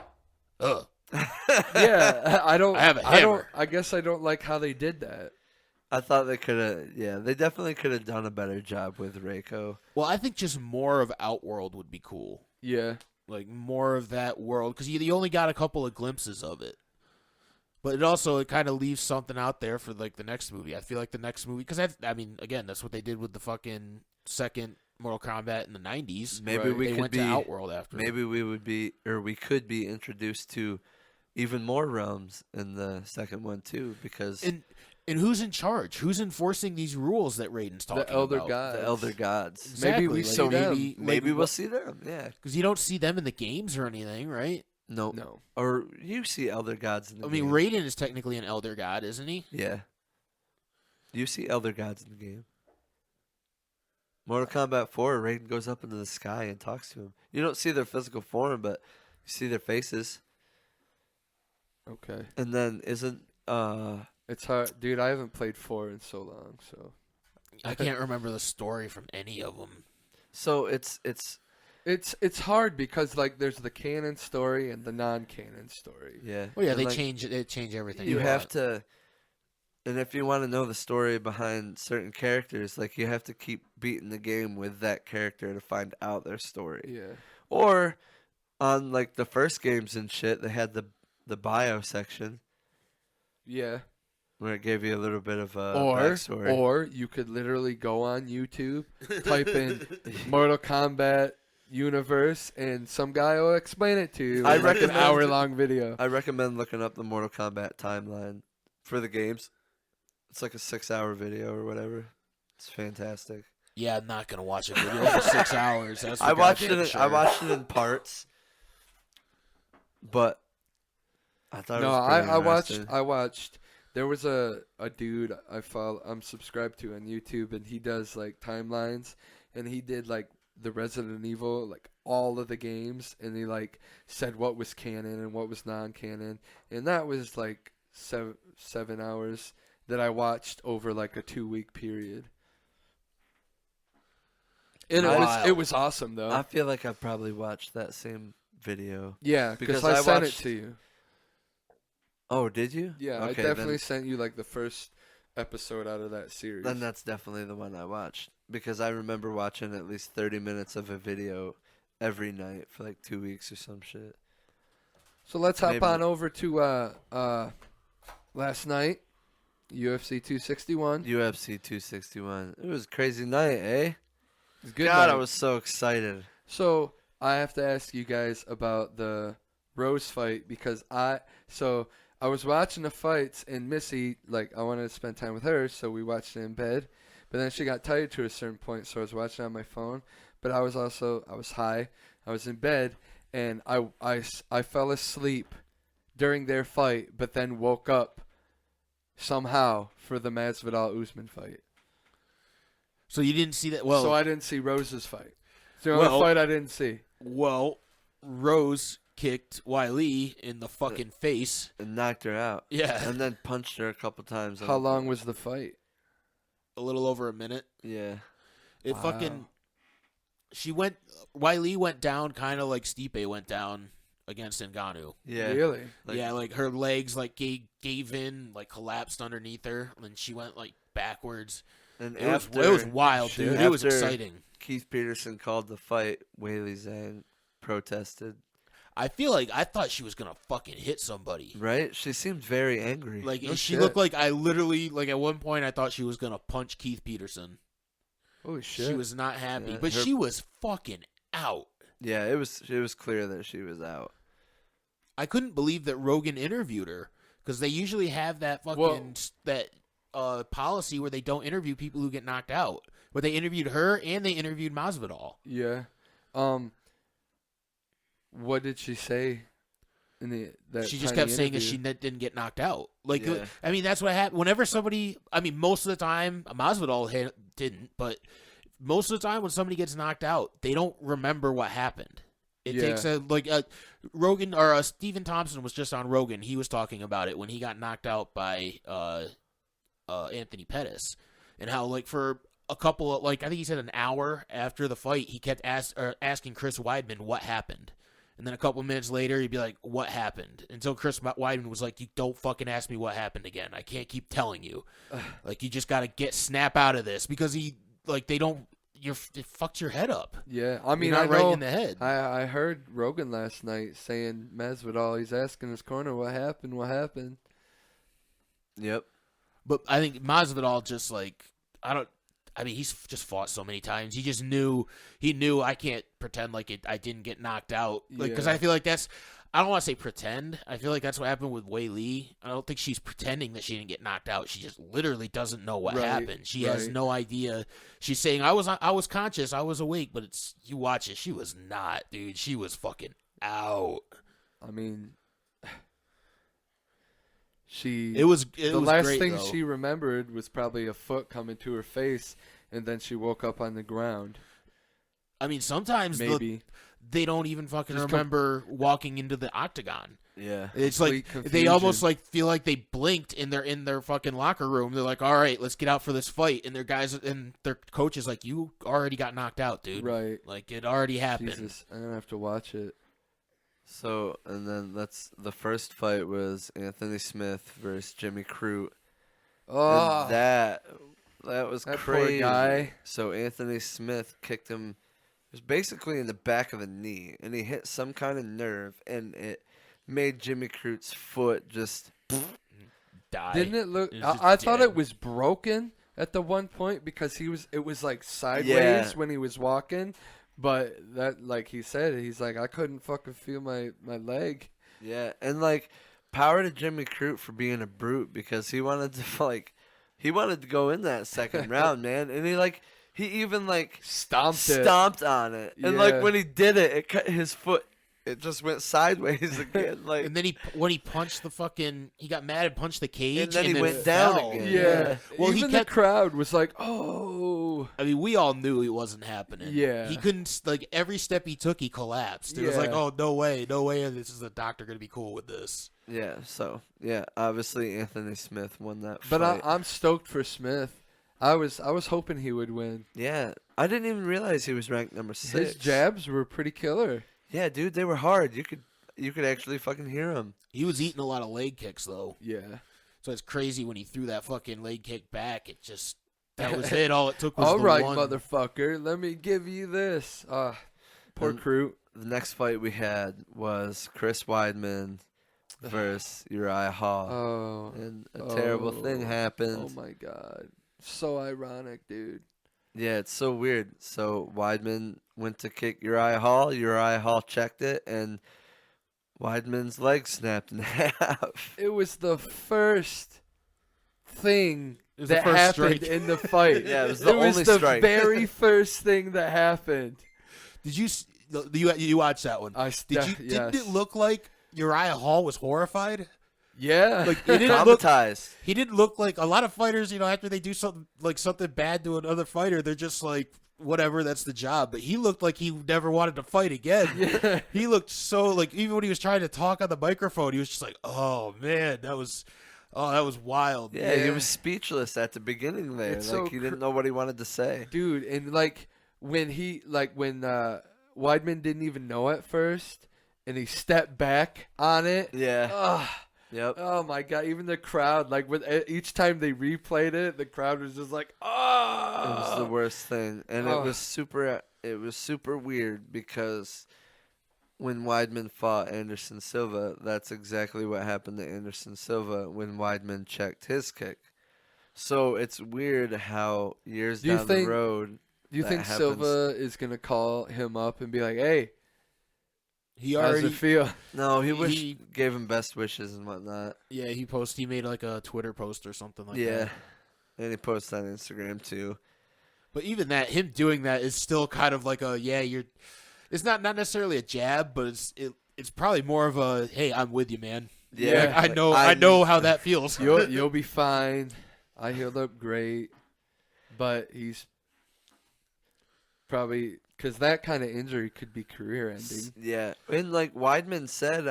ugh. Yeah, I have a hammer. I guess I don't like how they did that. I thought they could have. Yeah, they definitely could have done a better job with Reiko. Well, I think just more of Outworld would be cool. Yeah. Like more of that world, because you only got a couple of glimpses of it. But it kind of leaves something out there for like the next movie. I feel like the next movie, because again, that's what they did with the fucking second Mortal Kombat in the 90s. Maybe we they could went be to Outworld after. Maybe we could be introduced to even more realms in the second one too, because and who's in charge? Who's enforcing these rules that Raiden's talking about? The Elder Gods. The Elder Gods. Exactly. Maybe we see them. Maybe we'll see them. Yeah, because you don't see them in the games or anything, right? No. Or you see Elder Gods in the game. I mean, Raiden is technically an Elder God, isn't he? Yeah. You see Elder Gods in the game. Mortal Kombat 4, Raiden goes up into the sky and talks to him. You don't see their physical form, but you see their faces. Okay. And then It's hard, dude. I haven't played 4 in so long, so I can't remember the story from any of them. So it's hard because like there's the canon story and the non-canon story. Yeah. Well, yeah, And, they like, change everything. You have to, and if you want to know the story behind certain characters, like you have to keep beating the game with that character to find out their story. Yeah. Or on like the first games and shit, they had the bio section. Yeah. Where it gave you a little bit of a Or backstory. or you could literally go on YouTube, type in Mortal Kombat universe, and some guy will explain it to you. I in like an recommend- hour-long video. I recommend looking up the Mortal Kombat timeline for the games. It's like a 6-hour video or whatever. It's fantastic. Yeah, I'm not gonna watch a video for 6 hours. That's for I watched goddamn it. sure. I watched it in parts, but I thought it was pretty interesting. I watched. There was a dude I follow. I'm subscribed to on YouTube, and he does like timelines, and he did like the Resident Evil, like all of the games, and he like said what was canon and what was non-canon, and that was like 7 hours that I watched over like a 2-week period. And it was awesome though. I feel like I probably watched that same video. Yeah, because I sent it to you. Oh, did you? Yeah, okay, I definitely sent you like the first episode out of that series. Then that's definitely the one I watched, because I remember watching at least 30 minutes of a video every night for like 2 weeks or some shit. So let's hop on over to last night, UFC 261. UFC 261. It was a crazy night, eh? It was a good God, night. I was so excited. So I have to ask you guys about the Rose fight, because I was watching the fights, and Missy, like, I wanted to spend time with her, so we watched it in bed. But then she got tired to a certain point, so I was watching on my phone. But I was high, I was in bed, and I fell asleep during their fight, but then woke up somehow for the Masvidal Usman fight. So you didn't see that? Well, so I didn't see Rose's fight. It's the only fight I didn't see. Well, Rose kicked Wiley in the fucking face and knocked her out. Yeah, and then punched her a couple times. How long was the fight? A little over a minute. Yeah, it fucking. Wiley went down kind of like Stipe went down against Ngannou. Yeah, really? Like her legs like gave in, like collapsed underneath her, and she went like backwards. And it was wild, dude. It was exciting. Keith Peterson called the fight. Weili Zhang protested. I thought she was gonna fucking hit somebody. Right? She seemed very angry. Like she looked like at one point I thought she was gonna punch Keith Peterson. Oh shit! She was not happy, but she was fucking out. Yeah, it was clear that she was out. I couldn't believe that Rogan interviewed her because they usually have that fucking policy where they don't interview people who get knocked out. But they interviewed her and they interviewed Masvidal. Yeah. What did she say? She just kept saying that she didn't get knocked out. Like, yeah. I mean, that's what happened. Whenever somebody, I mean, most of the time, Masvidal didn't, but most of the time when somebody gets knocked out, they don't remember what happened. It takes Rogan or Stephen Thompson was just on Rogan. He was talking about it when he got knocked out by Anthony Pettis, and how like for a couple of I think he said an hour after the fight, he kept asking Chris Weidman what happened. And then a couple minutes later, he'd be like, what happened? Until Chris Weidman was like, you don't fucking ask me what happened again. I can't keep telling you. Like, you just got to snap out of this. Because it fucked your head up. Yeah, I mean, You're not right in the head. I heard Rogan last night saying Masvidal, he's asking his corner, what happened? Yep. But I think Masvidal just he's just fought so many times. He just knew I can't pretend like I didn't get knocked out. Because I feel like I don't want to say pretend. I feel like that's what happened with Weili. I don't think she's pretending that she didn't get knocked out. She just literally doesn't know what happened. She has no idea. She's saying I was conscious, I was awake, but you watch it. She was not, dude. She was fucking out. I mean, the last great, thing though. she remembered was probably a foot coming to her face, and then she woke up on the ground. I mean, sometimes they don't even fucking remember walking into the octagon. Yeah, it's like they almost like feel like they blinked in their fucking locker room. They're like, all right, let's get out for this fight, and their guys and their coach is like, you already got knocked out, dude. Right, like it already happened. Jesus, I'm gonna have to watch it. So, and then the first fight was Anthony Smith versus Jimmy Crute. Oh, and that was that crazy. Poor guy. So Anthony Smith kicked him. It was basically in the back of the knee, and he hit some kind of nerve, and it made Jimmy Crute's foot just die. Didn't it look? I thought it was broken at the one point because it was like sideways when he was walking. But that, like he said, he's like, I couldn't fucking feel my leg. Yeah, and like, power to Jimmy Crute for being a brute because he wanted to go in that second round, man, and he even stomped on it, and like when he did it, it cut his foot. It just went sideways again, like. And then when he punched he got mad and punched the cage, and then he went down again. Yeah. Well, the crowd was like, "Oh." I mean, we all knew it wasn't happening. Yeah. He couldn't every step he took, he collapsed. It was like, "Oh, no way, this is the doctor gonna be cool with this." Yeah. So obviously Anthony Smith won that fight. But I'm stoked for Smith. I was hoping he would win. Yeah, I didn't even realize he was ranked number 6. His jabs were pretty killer. Yeah, dude, they were hard. You could actually fucking hear him. He was eating a lot of leg kicks though. Yeah. So it's crazy when he threw that fucking leg kick back. That was it. All it took was all the right, one. motherfucker. Let me give you this. Poor Crute. The next fight we had was Chris Weidman versus Uriah Hall. Oh. And a terrible thing happened. Oh my god. So ironic, dude. Yeah, it's so weird. So Weidman went to kick Uriah Hall. Uriah Hall checked it, and Weidman's leg snapped in half. It was the first thing that happened in the fight. Yeah, it was the only strike. very first thing that happened. Did you You watched that one? Didn't it look like Uriah Hall was horrified? Yeah, Like it didn't look. Traumatized. He didn't look like a lot of fighters. After they do something bad to another fighter, they're just like, whatever, that's the job. But he looked like he never wanted to fight again. Yeah. He looked so like, even when he was trying to talk on the microphone, he was just like, oh man, that was wild. Yeah, he was speechless at the beginning there. It's like so he didn't know what he wanted to say. Dude, and like when Weidman didn't even know at first, and he stepped back on it. Yeah. Ugh. Yep. Oh my god! Even the crowd, like with each time they replayed it, the crowd was just like, "Oh!" It was the worst thing, and it was super. It was super weird because when Weidman fought Anderson Silva, that's exactly what happened to Anderson Silva when Weidman checked his kick. So it's weird how years down the road. Do you think Silva is gonna call him up and be like, "Hey"? How's it feel? No, he gave him best wishes and whatnot. Yeah, he made like a Twitter post or something like that. Yeah, and he posted on Instagram too. But even that, him doing that is still kind of like it's not necessarily a jab, but it's probably more of a, hey, I'm with you, man. Yeah, I know how that feels. You'll be fine. I healed up great, but he's probably. Because that kind of injury could be career-ending. Yeah. And like Weidman said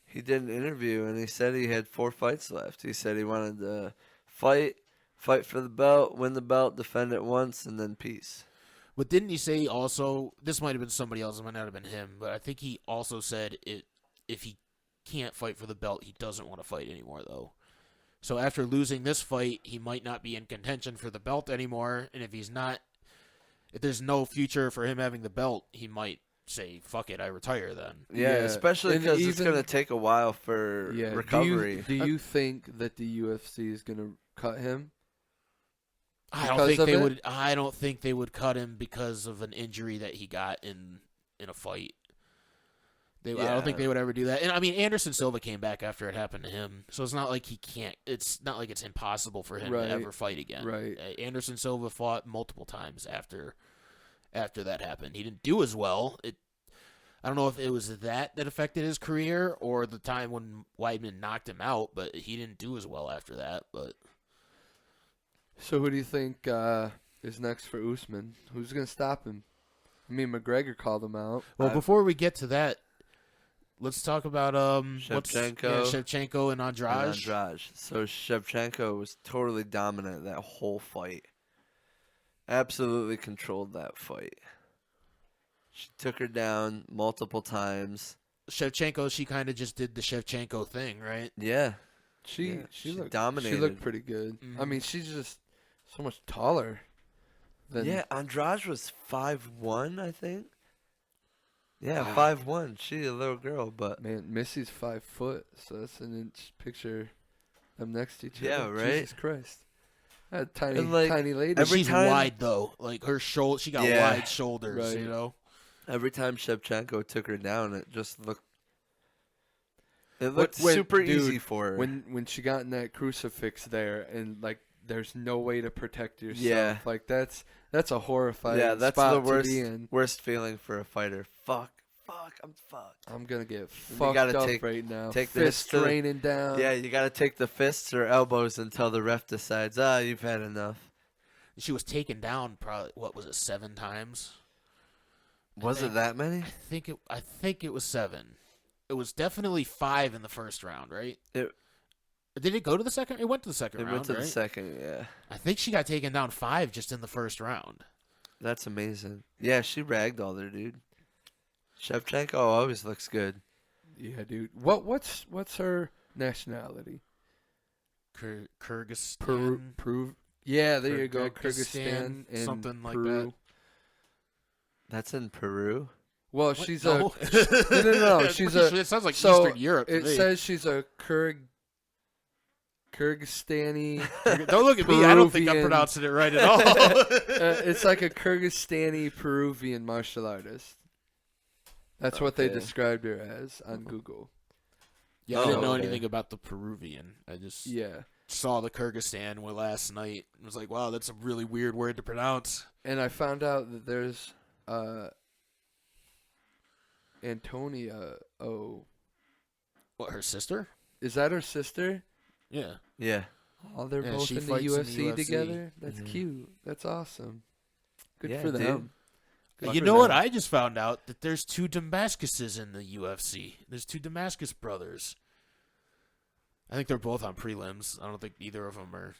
he did an interview, and he said he had 4 fights left. He said he wanted to fight for the belt, win the belt, defend it once, and then peace. But didn't he say also, this might have been somebody else, it might not have been him, but I think he also said if he can't fight for the belt, he doesn't want to fight anymore, though. So after losing this fight, he might not be in contention for the belt anymore, and if there's no future for him having the belt, he might say, fuck it, I retire then. Yeah, especially because it's going to take a while for recovery. Do you think that the UFC is going to cut him? I don't think they would cut him because of an injury that he got in a fight. I don't think they would ever do that. And I mean, Anderson Silva came back after it happened to him, so it's not like he can't. It's not like it's impossible for him to ever fight again. Right. Anderson Silva fought multiple times after that happened. He didn't do as well. I don't know if it was that affected his career or the time when Weidman knocked him out, but he didn't do as well after that. But so, who do you think is next for Usman? Who's going to stop him? I mean, McGregor called him out. Well, before we get to that, let's talk about Shevchenko and Andrade. So Shevchenko was totally dominant that whole fight. Absolutely controlled that fight. She took her down multiple times. Shevchenko, she kind of just did the Shevchenko thing, right? Yeah. She looked dominated. She looked pretty good. Mm-hmm. I mean, she's just so much taller. Andrade was 5'1", I think. Yeah, 5'1". She a little girl, but man, Missy's 5 foot, so that's an inch picture. Them next to each other. Yeah, right. Jesus Christ. That tiny lady. She's wide though. Like her shoulder, she got wide shoulders. Right. You know. Every time Shevchenko took her down, it just looked. It looked super easy for her. When she got in that crucifix there, and like, there's no way to protect yourself. Yeah. Like that's a horrifying. Yeah, that's spot the worst. To be in. Worst feeling for a fighter. Fuck, I'm fucked. I'm gonna get fucked up right now. Take fists raining down. Yeah, you gotta take the fists or elbows until the ref decides. You've had enough. She was taken down probably 7 times? Was it that many? I think it was 7. It was definitely 5 in the first round, right? Did it go to the second? It went to the second round. It went to the second, yeah. I think she got taken down 5 just in the first round. That's amazing. Yeah, she ragdolled her, dude. Shevchenko always looks good. Yeah, dude. What's her nationality? Kyrgyzstan. Peru. Yeah, there you go. Kyrgyzstan and something like Peru. that. That's in Peru. Well, what? she's no. No. She's it sounds like Eastern Europe. It says she's a Kyrgyzstani. Don't look at me. I don't think I'm pronouncing it right at all. It's like a Kyrgyzstani Peruvian martial artist. That's what they described her as on Google. Yeah, I didn't know anything about the Peruvian. I just Yeah. saw the Kyrgyzstan one last night and was like, wow, that's a really weird word to pronounce. And I found out that there's Antonia. Oh, What, her sister? is that her sister? Yeah. Yeah. Oh, they're Yeah, both she in the fights in the UFC UFC. together. That's Mhm. cute. That's awesome. Good Yeah, for dude. them. Good You for know what? them. I just found out that there's 2 Damascuses in the UFC. There's 2 Damascus brothers. I think they're both on prelims. I don't think either of them are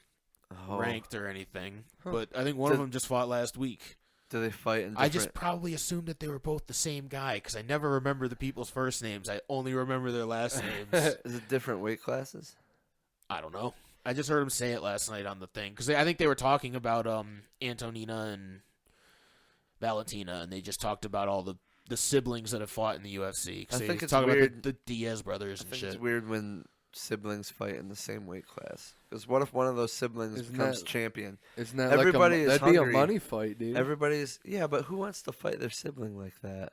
Oh. ranked or anything. Huh. But I think one of them just fought last week. Do they fight in different... I just probably assumed that they were both the same guy because I never remember the people's first names. I only remember their last names. Is it different weight classes? I don't know. I just heard him say it last night on the thing because I think they were talking about Antonina and Valentina, and they just talked about all the siblings that have fought in the UFC. Because I they think it's talk weird. about the Diaz brothers I and think shit. it's weird when siblings fight in the same weight class. Because what if one of those siblings Isn't becomes that- champion? Isn't that Everybody is that'd be a hungry. money fight, dude? Everybody's... Yeah, but who wants to fight their sibling like that?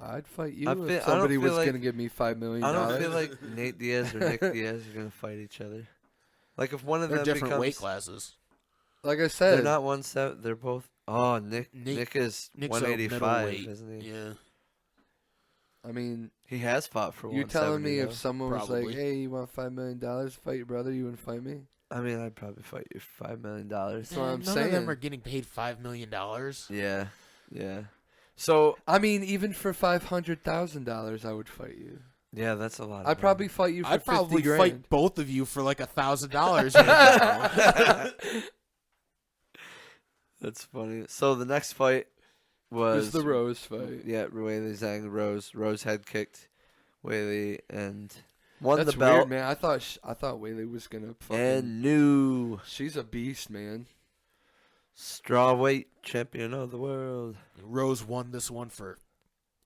I'd fight you I if feel- I don't somebody feel was like- gonna give me $5 million. I don't feel like Nate Diaz or Nick Diaz are going to fight each other. Like if one of They're them different becomes... weight classes. Like I said, They're not 170. They're both... Oh, Nick is Nick's a 185, middleweight. isn't he? Yeah. I mean, He has fought for you telling 170, me though. if someone was Probably. like, "Hey, you want $5 million to fight your brother?" You wouldn't fight me? I mean, I'd probably fight you for $5 million. That's what I'm None of saying. them are getting paid $5 million. Yeah, yeah. So, I mean, even for $500,000, I would fight you. yeah, that's a lot. I'd probably fight you for I'd probably 50 grand. fight both of you for like $1,000. That's funny. So the next fight It was was the Rose fight. Yeah, Weili Zhang Rose. Rose head kicked Weili and won That's the belt. weird, man. I thought Weili was gonna fucking. And new She's a beast, man. strawweight champion of the world. Rose won this one for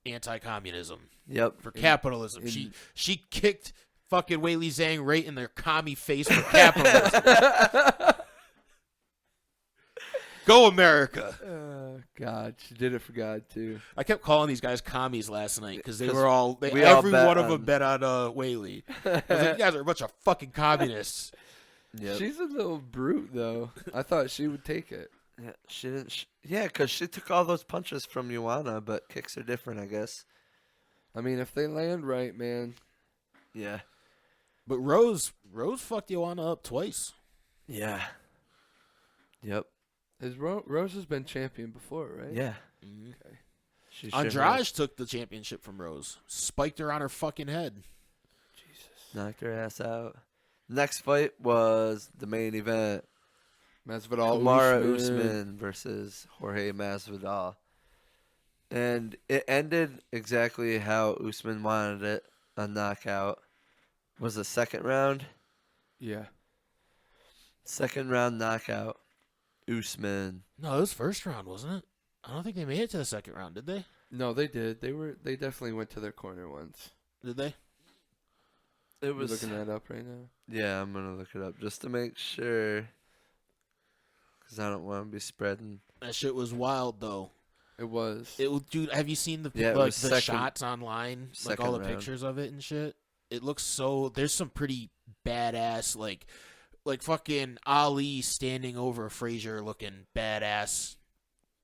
anti-communism, Yep. for capitalism. in- She kicked fucking Weili Zhang right in their commie face for capitalism. Go America! God, she did it for God too. I kept calling these guys commies last night because they 'Cause were all we all every bet one of on- them bet on Weili. I was like, you guys are a bunch of fucking communists. Yep. She's a little brute, though. I thought she would take it. Yeah, she didn't. Yeah, because she took all those punches from Ioana, but kicks are different, I guess. I mean, if they land right, man. Yeah. But Rose fucked Joanna up twice. Yeah. Yep. Rose has been champion before, right? Yeah. Okay. She sure Andrade has. took the championship from Rose, spiked her on her fucking head. Jesus. Knocked her ass out. Next fight was the main event. Masvidal Kamaru Usman. Usman versus Jorge Masvidal. And it ended exactly how Usman wanted it, a knockout. Was the second round? Yeah. Second round knockout. Usman. No, it was first round, wasn't it? I don't think they made it to the second round, did they? No, they did. They definitely went to their corner once. Did they? It You're was looking that up right now. Yeah, I'm going to look it up just to make sure. Because I don't want to be spreading. That shit was wild, though. It was. Dude, have you seen the Yeah, it like was the second- shots online, like all second the round. pictures of it and shit? It looks so. There's some pretty badass, like fucking Ali standing over Frazier, looking badass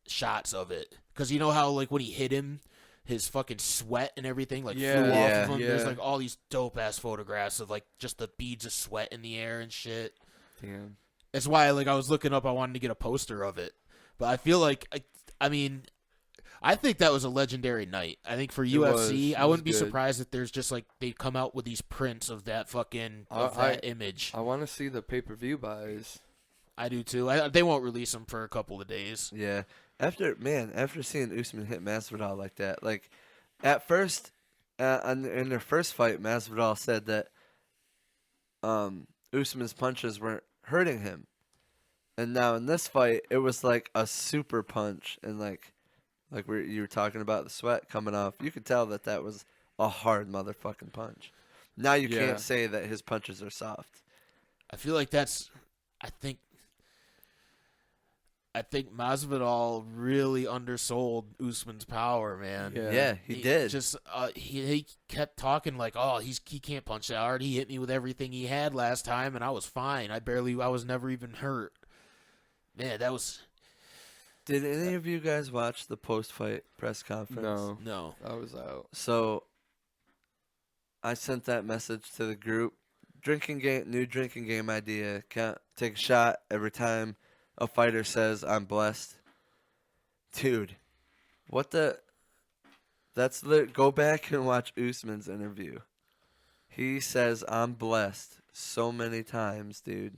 shots of it. Because you know how like when he hit him, his fucking sweat and everything like Yeah, flew off yeah, of him. There's yeah. like all these dope ass photographs of like just the beads of sweat in the air and shit. Damn. That's why, like, I was looking up. I wanted to get a poster of it, but I feel like, I mean, I think that was a legendary night. I think for UFC, It I wouldn't be was good. surprised if there's just like they come out with these prints of that fucking that image. I want to see the pay-per-view buys. I do too. They won't release them for a couple of days. Yeah. After seeing Usman hit Masvidal like that, like, at first, in their first fight, Masvidal said that Usman's punches weren't hurting him. And now in this fight, it was like a super punch. And like you were talking about the sweat coming off. You could tell that was a hard motherfucking punch. Now you Yeah. can't say that his punches are soft. I feel like I think Masvidal really undersold Usman's power, man. Yeah. Yeah, he did. Just he kept talking like, oh, he can't punch that hard. He hit me with everything he had last time, and I was fine. I was never even hurt. Man, that was Did any of you guys watch the post-fight press conference? No, No. I was out. So I sent that message to the group. New drinking game idea. Take a shot every time a fighter says I'm blessed. Dude, what the? Go back and watch Usman's interview. He says I'm blessed so many times, dude.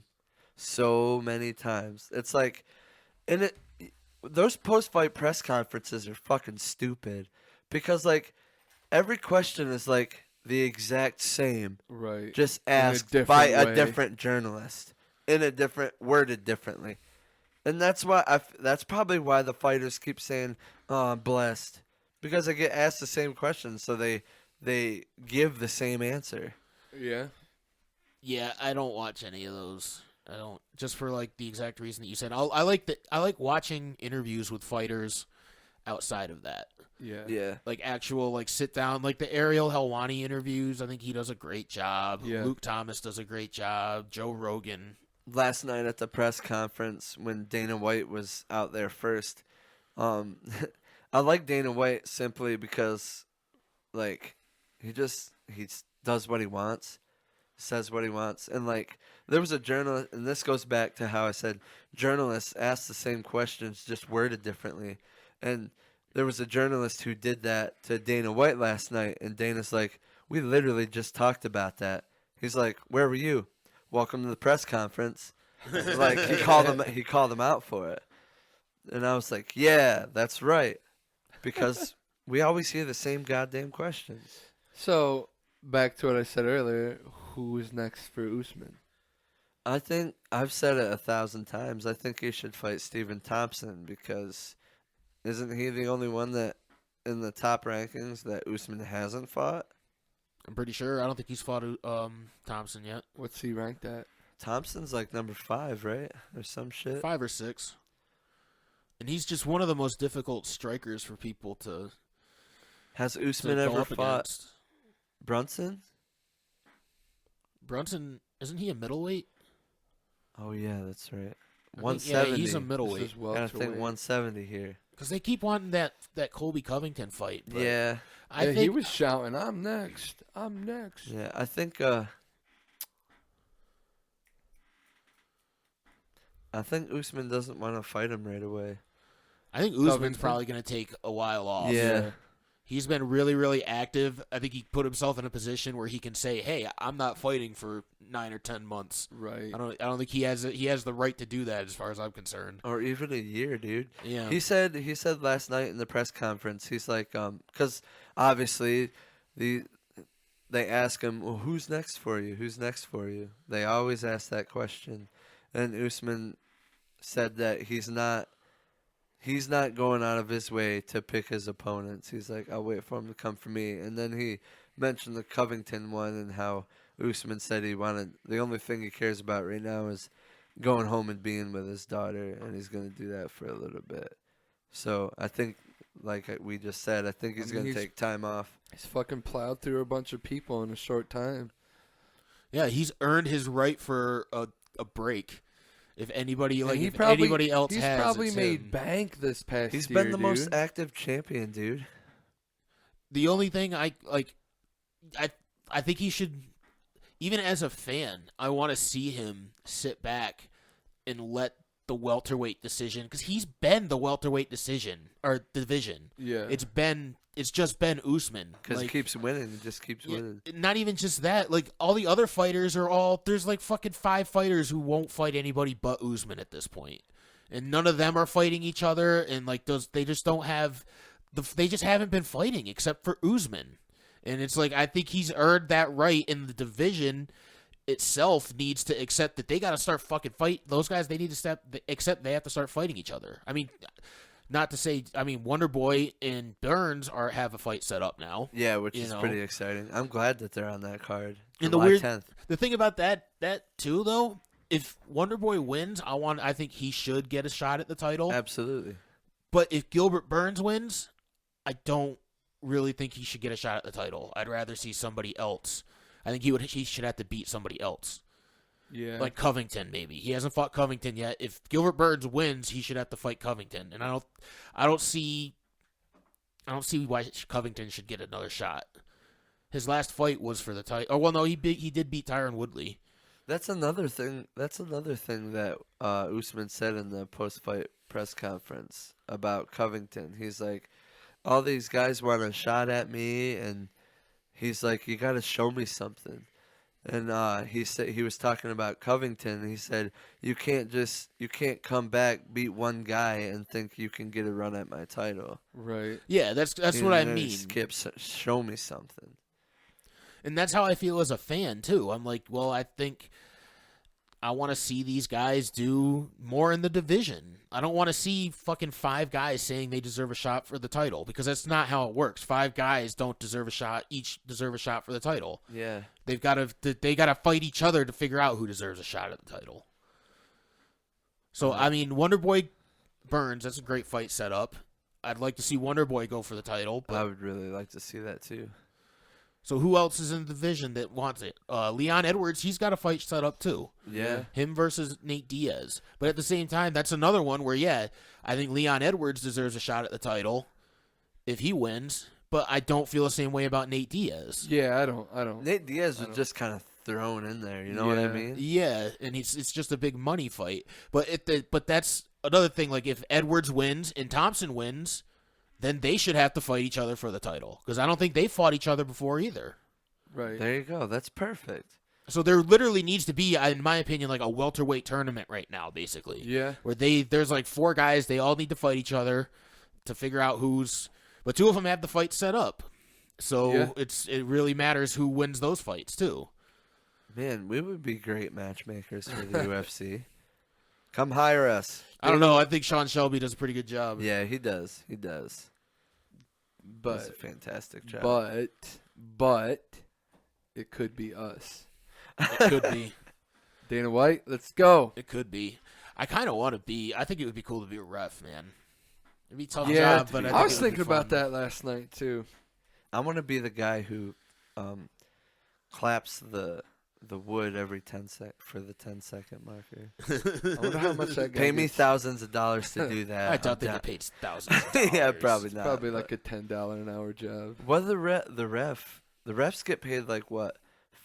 So many times. It's like, those post-fight press conferences are fucking stupid because like every question is like the exact same, Right. just a asked different by a way. different journalist worded differently. And that's probably why the fighters keep saying, "Oh, I'm blessed," because they get asked the same question, so they give the same answer. Yeah. Yeah, I don't watch any of those. I don't, just for like the exact reason that you said. I like watching interviews with fighters outside of that. Yeah. Yeah. Like actual like sit down, like the Ariel Helwani interviews. I think he does a great job. Yeah. Luke Thomas does a great job. Joe Rogan. Last night at the press conference when Dana White was out there first, I like Dana White simply because, like, he does what he wants, says what he wants, and like there was a journalist, and this goes back to how I said journalists ask the same questions just worded differently, and there was a journalist who did that to Dana White last night, and Dana's like, we literally just talked about that. He's like, where were you? Welcome to the press conference. Like he called him out for it. And I was like, yeah, that's right. Because we always hear the same goddamn questions. So back to what I said earlier. Who is next for Usman? I think I've said it 1,000 times. I think he should fight Stephen Thompson because isn't he the only one that in the top rankings that Usman hasn't fought? I'm pretty sure. I don't think he's fought Thompson yet. What's he ranked at? Thompson's like number 5, right? Or some shit. 5 or 6. And he's just one of the most difficult strikers for people to Has Usman go ever up fought against. Brunson? Brunson, isn't he a middleweight? Oh yeah, that's right. I think- 170. Yeah, he's a This middleweight. is Gotta think welterweight. 170 here. Because they keep wanting that Colby Covington fight. But Yeah, I Yeah, think he was shouting, "I'm next. I'm next." yeah. I think Usman doesn't want to fight him right away. Usman's Covington? probably going to take a while off. Yeah. He's been really, really active. I think he put himself in a position where he can say, "Hey, I'm not fighting for 9 or 10 months." Right. I don't think he has the right to do that as far as I'm concerned. Or even a year, dude. Yeah. He said last night in the press conference, he's like, because obviously they ask him, well, who's next for you? Who's next for you? They always ask that question, and Usman said that he's not going out of his way to pick his opponents. He's like, I'll wait for him to come for me. And then he mentioned the Covington one and how Usman said the only thing he cares about right now is going home and being with his daughter, and he's going to do that for a little bit. So I think, like we just said, I think he's going to take time off. He's fucking plowed through a bunch of people in a short time. Yeah, he's earned his right for a break. If anybody And anybody else he's has, probably it's made him. bank this past He's year, been the most dude. active champion, dude. The only thing I think he should, even as a fan, I want to see him sit back and let the welterweight decision, because he's been the welterweight division. Yeah. It's just been Usman. Because he keeps winning. He just keeps winning. Not even just that. Like, all the other fighters there's like fucking 5 fighters who won't fight anybody but Usman at this point. And none of them are fighting each other, and like they just don't have they just haven't been fighting except for Usman. And it's like, I think he's earned that right, in the division itself needs to accept that they got to start fucking fight. Those guys, they need to accept they have to start fighting each other. I mean, not to say, Wonder Boy and Burns have a fight set up now. Yeah, which is pretty exciting. I'm glad that they're on that card. And July 10th. the thing about that too, though, if Wonder Boy wins, I think he should get a shot at the title. Absolutely. But if Gilbert Burns wins, I don't really think he should get a shot at the title. I'd rather see somebody else. I think he should have to beat somebody else. Yeah. Like Covington, maybe. He hasn't fought Covington yet. If Gilbert Burns wins, he should have to fight Covington. And I don't see why Covington should get another shot. His last fight was for the title. Oh well, no, he did beat Tyron Woodley. That's another thing. That's another thing that Usman said in the post-fight press conference about Covington. He's like, all these guys want a shot at me, and he's like, you got to show me something. And he said he was talking about Covington. And he said you can't come back, beat one guy, and think you can get a run at my title. Right. Yeah, that's what I mean. Skip, show me something. And that's how I feel as a fan too. I'm like, well, I think I want to see these guys do more in the division. I don't want to see fucking 5 guys saying they deserve a shot for the title, because that's not how it works. 5 guys don't deserve a shot. Each deserve a shot for the title. Yeah. They gotta fight each other to figure out who deserves a shot at the title. So I mean, Wonderboy Burns, that's a great fight setup. I'd like to see Wonderboy go for the title. But I would really like to see that too. so who else is in the division that wants it? Leon Edwards, he's got a fight set up too. Yeah. Him versus Nate Diaz. But at the same time, that's another one where, yeah, I think Leon Edwards deserves a shot at the title if he wins. But I don't feel the same way about Nate Diaz. Yeah, I don't. Nate Diaz was just kind of thrown in there. You know what I mean? Yeah, and it's just a big money fight. But that's another thing. Like, if Edwards wins and Thompson wins, then they should have to fight each other for the title, because I don't think they fought each other before either. Right. There you go. That's perfect. So there literally needs to be, in my opinion, like a welterweight tournament right now, basically. Yeah. Where there's like 4 guys, they all need to fight each other to figure out who's. But 2 of them have the fight set up, so it really matters who wins those fights too. Man, we would be great matchmakers for the UFC. Come hire us. I don't know. I think Sean Shelby does a pretty good job. Yeah, he does. He does. Does a But fantastic job. but it could be us. It could be. Dana White, let's go. It could be. I kind of want to be. I think it would be cool to be a ref, man. It'd be a tough Yeah, job, but I think was it would be thinking about fun. that last night too. I want to be the guy who claps the wood every 10 sec for the 10-second marker. I wonder how much that guy Pay me gets. thousands of dollars to do that. I doubt they I'm get down. paid thousands of dollars. Yeah, probably not. Probably like a $10 an hour job. What the refs get paid like what,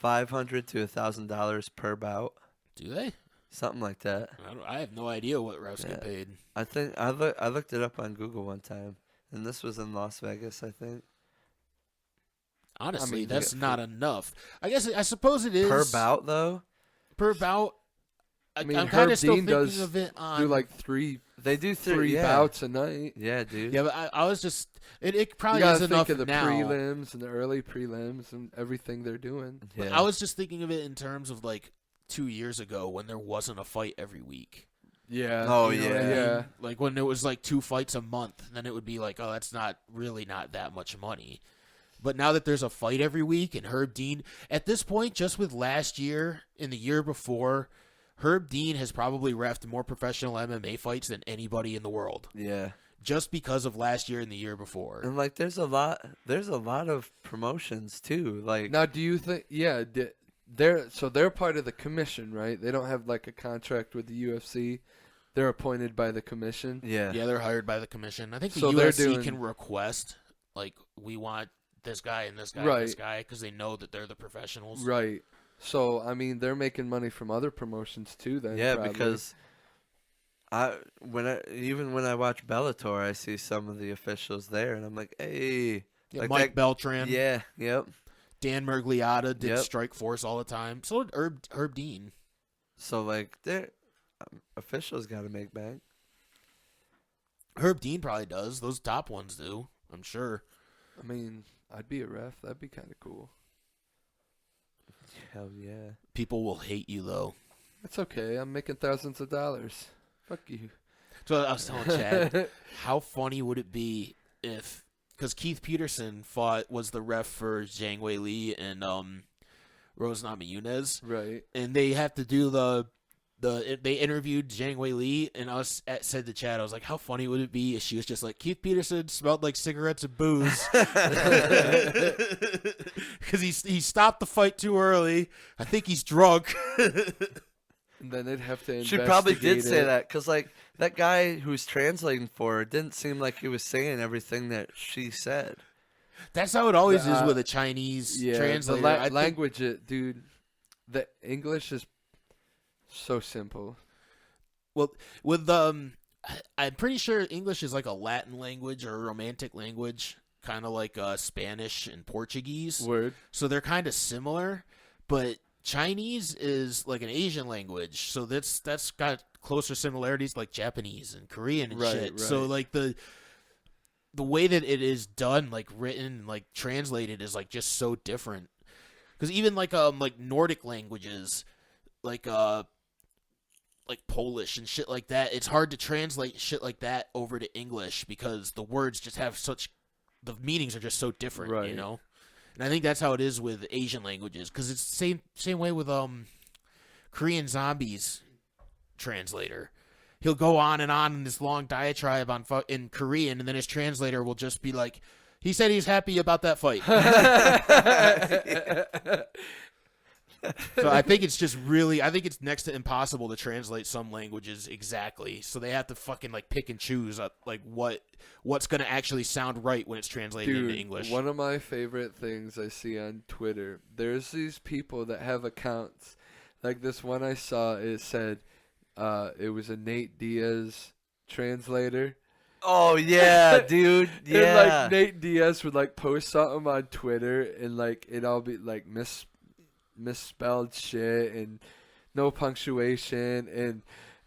$500 to $1,000 per bout, Do they? something like that. I have no idea what refs get paid. I think I looked it up on Google one time, and this was in Las Vegas, I think. Honestly, mean, that's yeah, not enough. I suppose it is. Per bout though. Per bout. I mean, I'm kind Herb of still Dean thinking does of it on. Do like three They do three yeah. bouts a night. Yeah, dude. Yeah, but I was just. It You probably gotta is think enough of the now. prelims and the early prelims and everything they're doing. Yeah. I was just thinking of it in terms of like 2 years ago when there wasn't a fight every week. Yeah. Oh, you know what I yeah. mean? Yeah. Like when it was like 2 fights a month, then it would be like, oh, that's not that much money. But now that there's a fight every week, and Herb Dean, at this point, just with last year and the year before, Herb Dean has probably reffed more professional MMA fights than anybody in the world. Yeah. Just because of last year and the year before. And like there's a lot of promotions too. Like Now, do you think? Yeah, they're part of the commission, right? They don't have like a contract with the UFC. They're appointed by the commission. yeah. Yeah, they're hired by the commission. I think the So they're UFC doing- can request, like, we want this guy and this guy Right. and this guy, because they know that they're the professionals. Right. So I mean, they're making money from other promotions too. Then Yeah, probably. because when I watch Bellator, I see some of the officials there, and I'm like, hey, Yeah, like Mike that- Beltran, yeah, yep. Dan Mergliotta did Yep. Strike Force all the time. So did Herb Dean. So like, officials got to make bank. Herb Dean probably does. Those top ones do, I'm sure. I mean, I'd be a ref. That'd be kind of cool. Hell yeah. People will hate you, though. It's okay. I'm making thousands of dollars. Fuck you. So I was telling Chad, how funny would it be if, because Keith Peterson was the ref for Zhang Wei Li and Rose Namajunas, Right. and they have to do they interviewed Zhang Wei Li, and I said to Chad, I was like, how funny would it be if she was just like, Keith Peterson smelled like cigarettes and booze because he stopped the fight too early. I think he's drunk. And then they'd have to She probably did investigate say it. that because, like, that guy who's translating for her didn't seem like he was saying everything that she said. That's how it always is The, with a Chinese Yeah, translator. the I think- language, dude. The English is so simple. Well, with I'm pretty sure English is like a Latin language or a Romantic language, kind of like Spanish and Portuguese. Word. So they're kind of similar, but Chinese is like an Asian language, so that's got closer similarities like Japanese and Korean and Right, shit. right. So like the way that it is done, like written, like translated, is like just so different. Because even like Nordic languages, like Polish and shit like that, it's hard to translate shit like that over to English because the words just have the meanings are just so different, Right. you know. And I think that's how it is with Asian languages, because it's the same way with Korean Zombies translator. He'll go on in this long diatribe in Korean, and then his translator will just be like, he said he's happy about that fight. So I think it's next to impossible to translate some languages exactly. So they have to fucking like pick and choose like what's going to actually sound right when it's translated Dude, into English. one of my favorite things I see on Twitter, there's these people that have accounts. Like this one I saw, it said it was a Nate Diaz translator. Oh, yeah, dude. And Yeah. like Nate Diaz would like post something on Twitter and like it'd all be like misspelled shit and no punctuation, and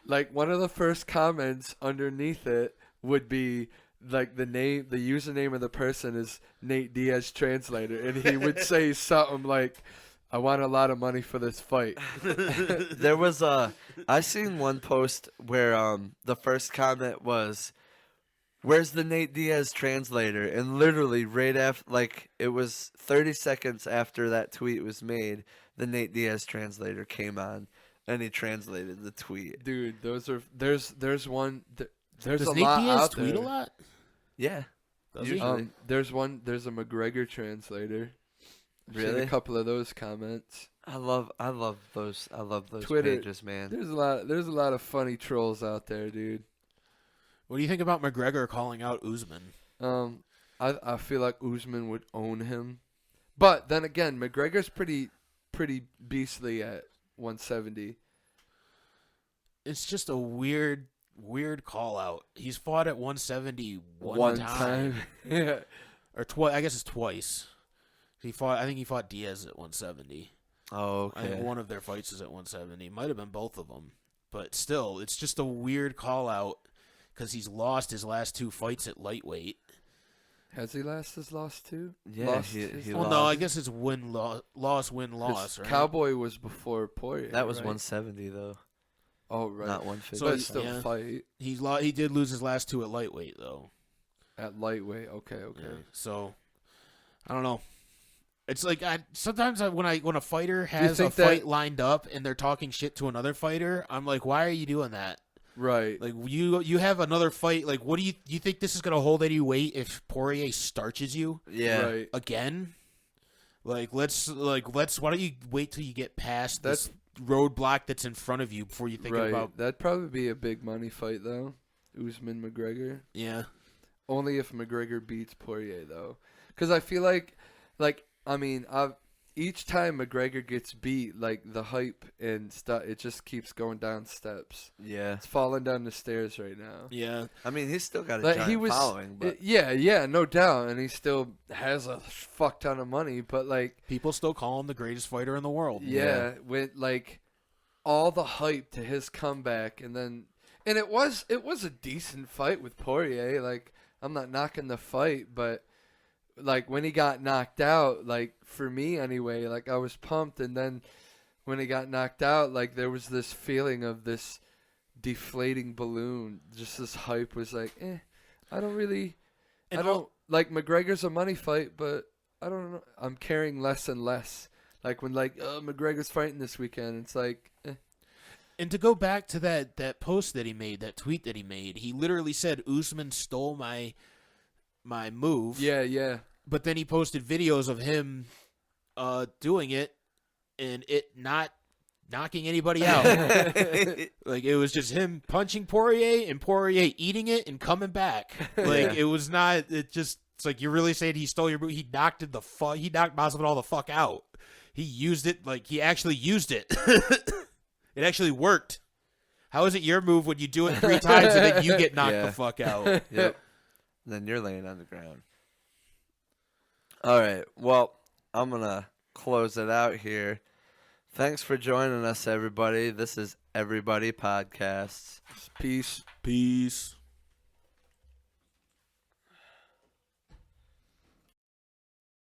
like one of the first comments underneath it would be like the username of the person is Nate Diaz translator, and he would say something like, I want a lot of money for this fight. There was I seen one post where the first comment was, "Where's the Nate Diaz translator?" And literally right after, like, it was 30 seconds after that tweet was made, the Nate Diaz translator came on and he translated the tweet. Dude, there's one there's Does a Nate lot Diaz out tweet there. a lot? Yeah. Does he? Usually. There's a McGregor translator. I've seen Really? a couple of those comments. I love those Twitter, pages, man. There's a lot of funny trolls out there, dude. What do you think about McGregor calling out Usman? I feel like Usman would own him, but then again, McGregor's pretty beastly at 170. It's just a weird call out. He's fought at 170 One time. time. Yeah. Or twice. I guess it's twice. I think he fought Diaz at 170. Oh, I think okay. one of their fights is at 170. Might have been both of them. But still, it's just a weird call out because he's lost his last two fights at lightweight. Has he lost his lost too? Yeah, Lost he his- Well, lost. no, I guess it's loss, win, His loss, right? Cowboy was before Poirier. That was right? 170 though, Oh, right. not 150. So But he's- still yeah. fight He did lose his last two at lightweight, though. at lightweight. Okay. Yeah. So, I don't know. It's like sometimes when a fighter has a think fight that- lined up and they're talking shit to another fighter, I'm like, why are you doing that? Right. Like you have another fight. Like, what do you think this is gonna hold any weight if Poirier starches you Yeah. Right. again? Why don't you wait till you get past this That's- roadblock that's in front of you before you think Right. about That'd probably be a big money fight though. Usman McGregor. yeah. Only if McGregor beats Poirier though, because I feel like I mean each time McGregor gets beat, like the hype and stuff, it just keeps going down steps. Yeah. It's falling down the stairs right now. Yeah. I mean, he's still got a Like, giant following, but yeah, no doubt, and he still has a fuck ton of money. But like, People still call him the greatest fighter in the world. yeah, with like all the hype to his comeback, and it was a decent fight with Poirier. Like, I'm not knocking the fight, but like when he got knocked out, like for me anyway, like I was pumped, and then when he got knocked out, like there was this feeling of this deflating balloon. Just this hype was like, I don't like McGregor's a money fight, but I don't know. I'm caring less and less. Like when McGregor's fighting this weekend, it's like, And to go back to that post that he made, that tweet that he made, he literally said Usman stole my move. yeah. But then he posted videos of him doing it and it not knocking anybody out. Like, it was just him punching Poirier and Poirier eating it and coming back. Like, it was not. It's like you're really saying he stole your move. He knocked Masvidal the fuck out. He used it. Like, he actually used it. It actually worked. How is it your move when you do it 3 times and then you get knocked the fuck out? Yep. Then you're laying on the ground. All right. Well, I'm going to close it out here. Thanks for joining us, everybody. This is Everybody Podcasts. Peace. Peace.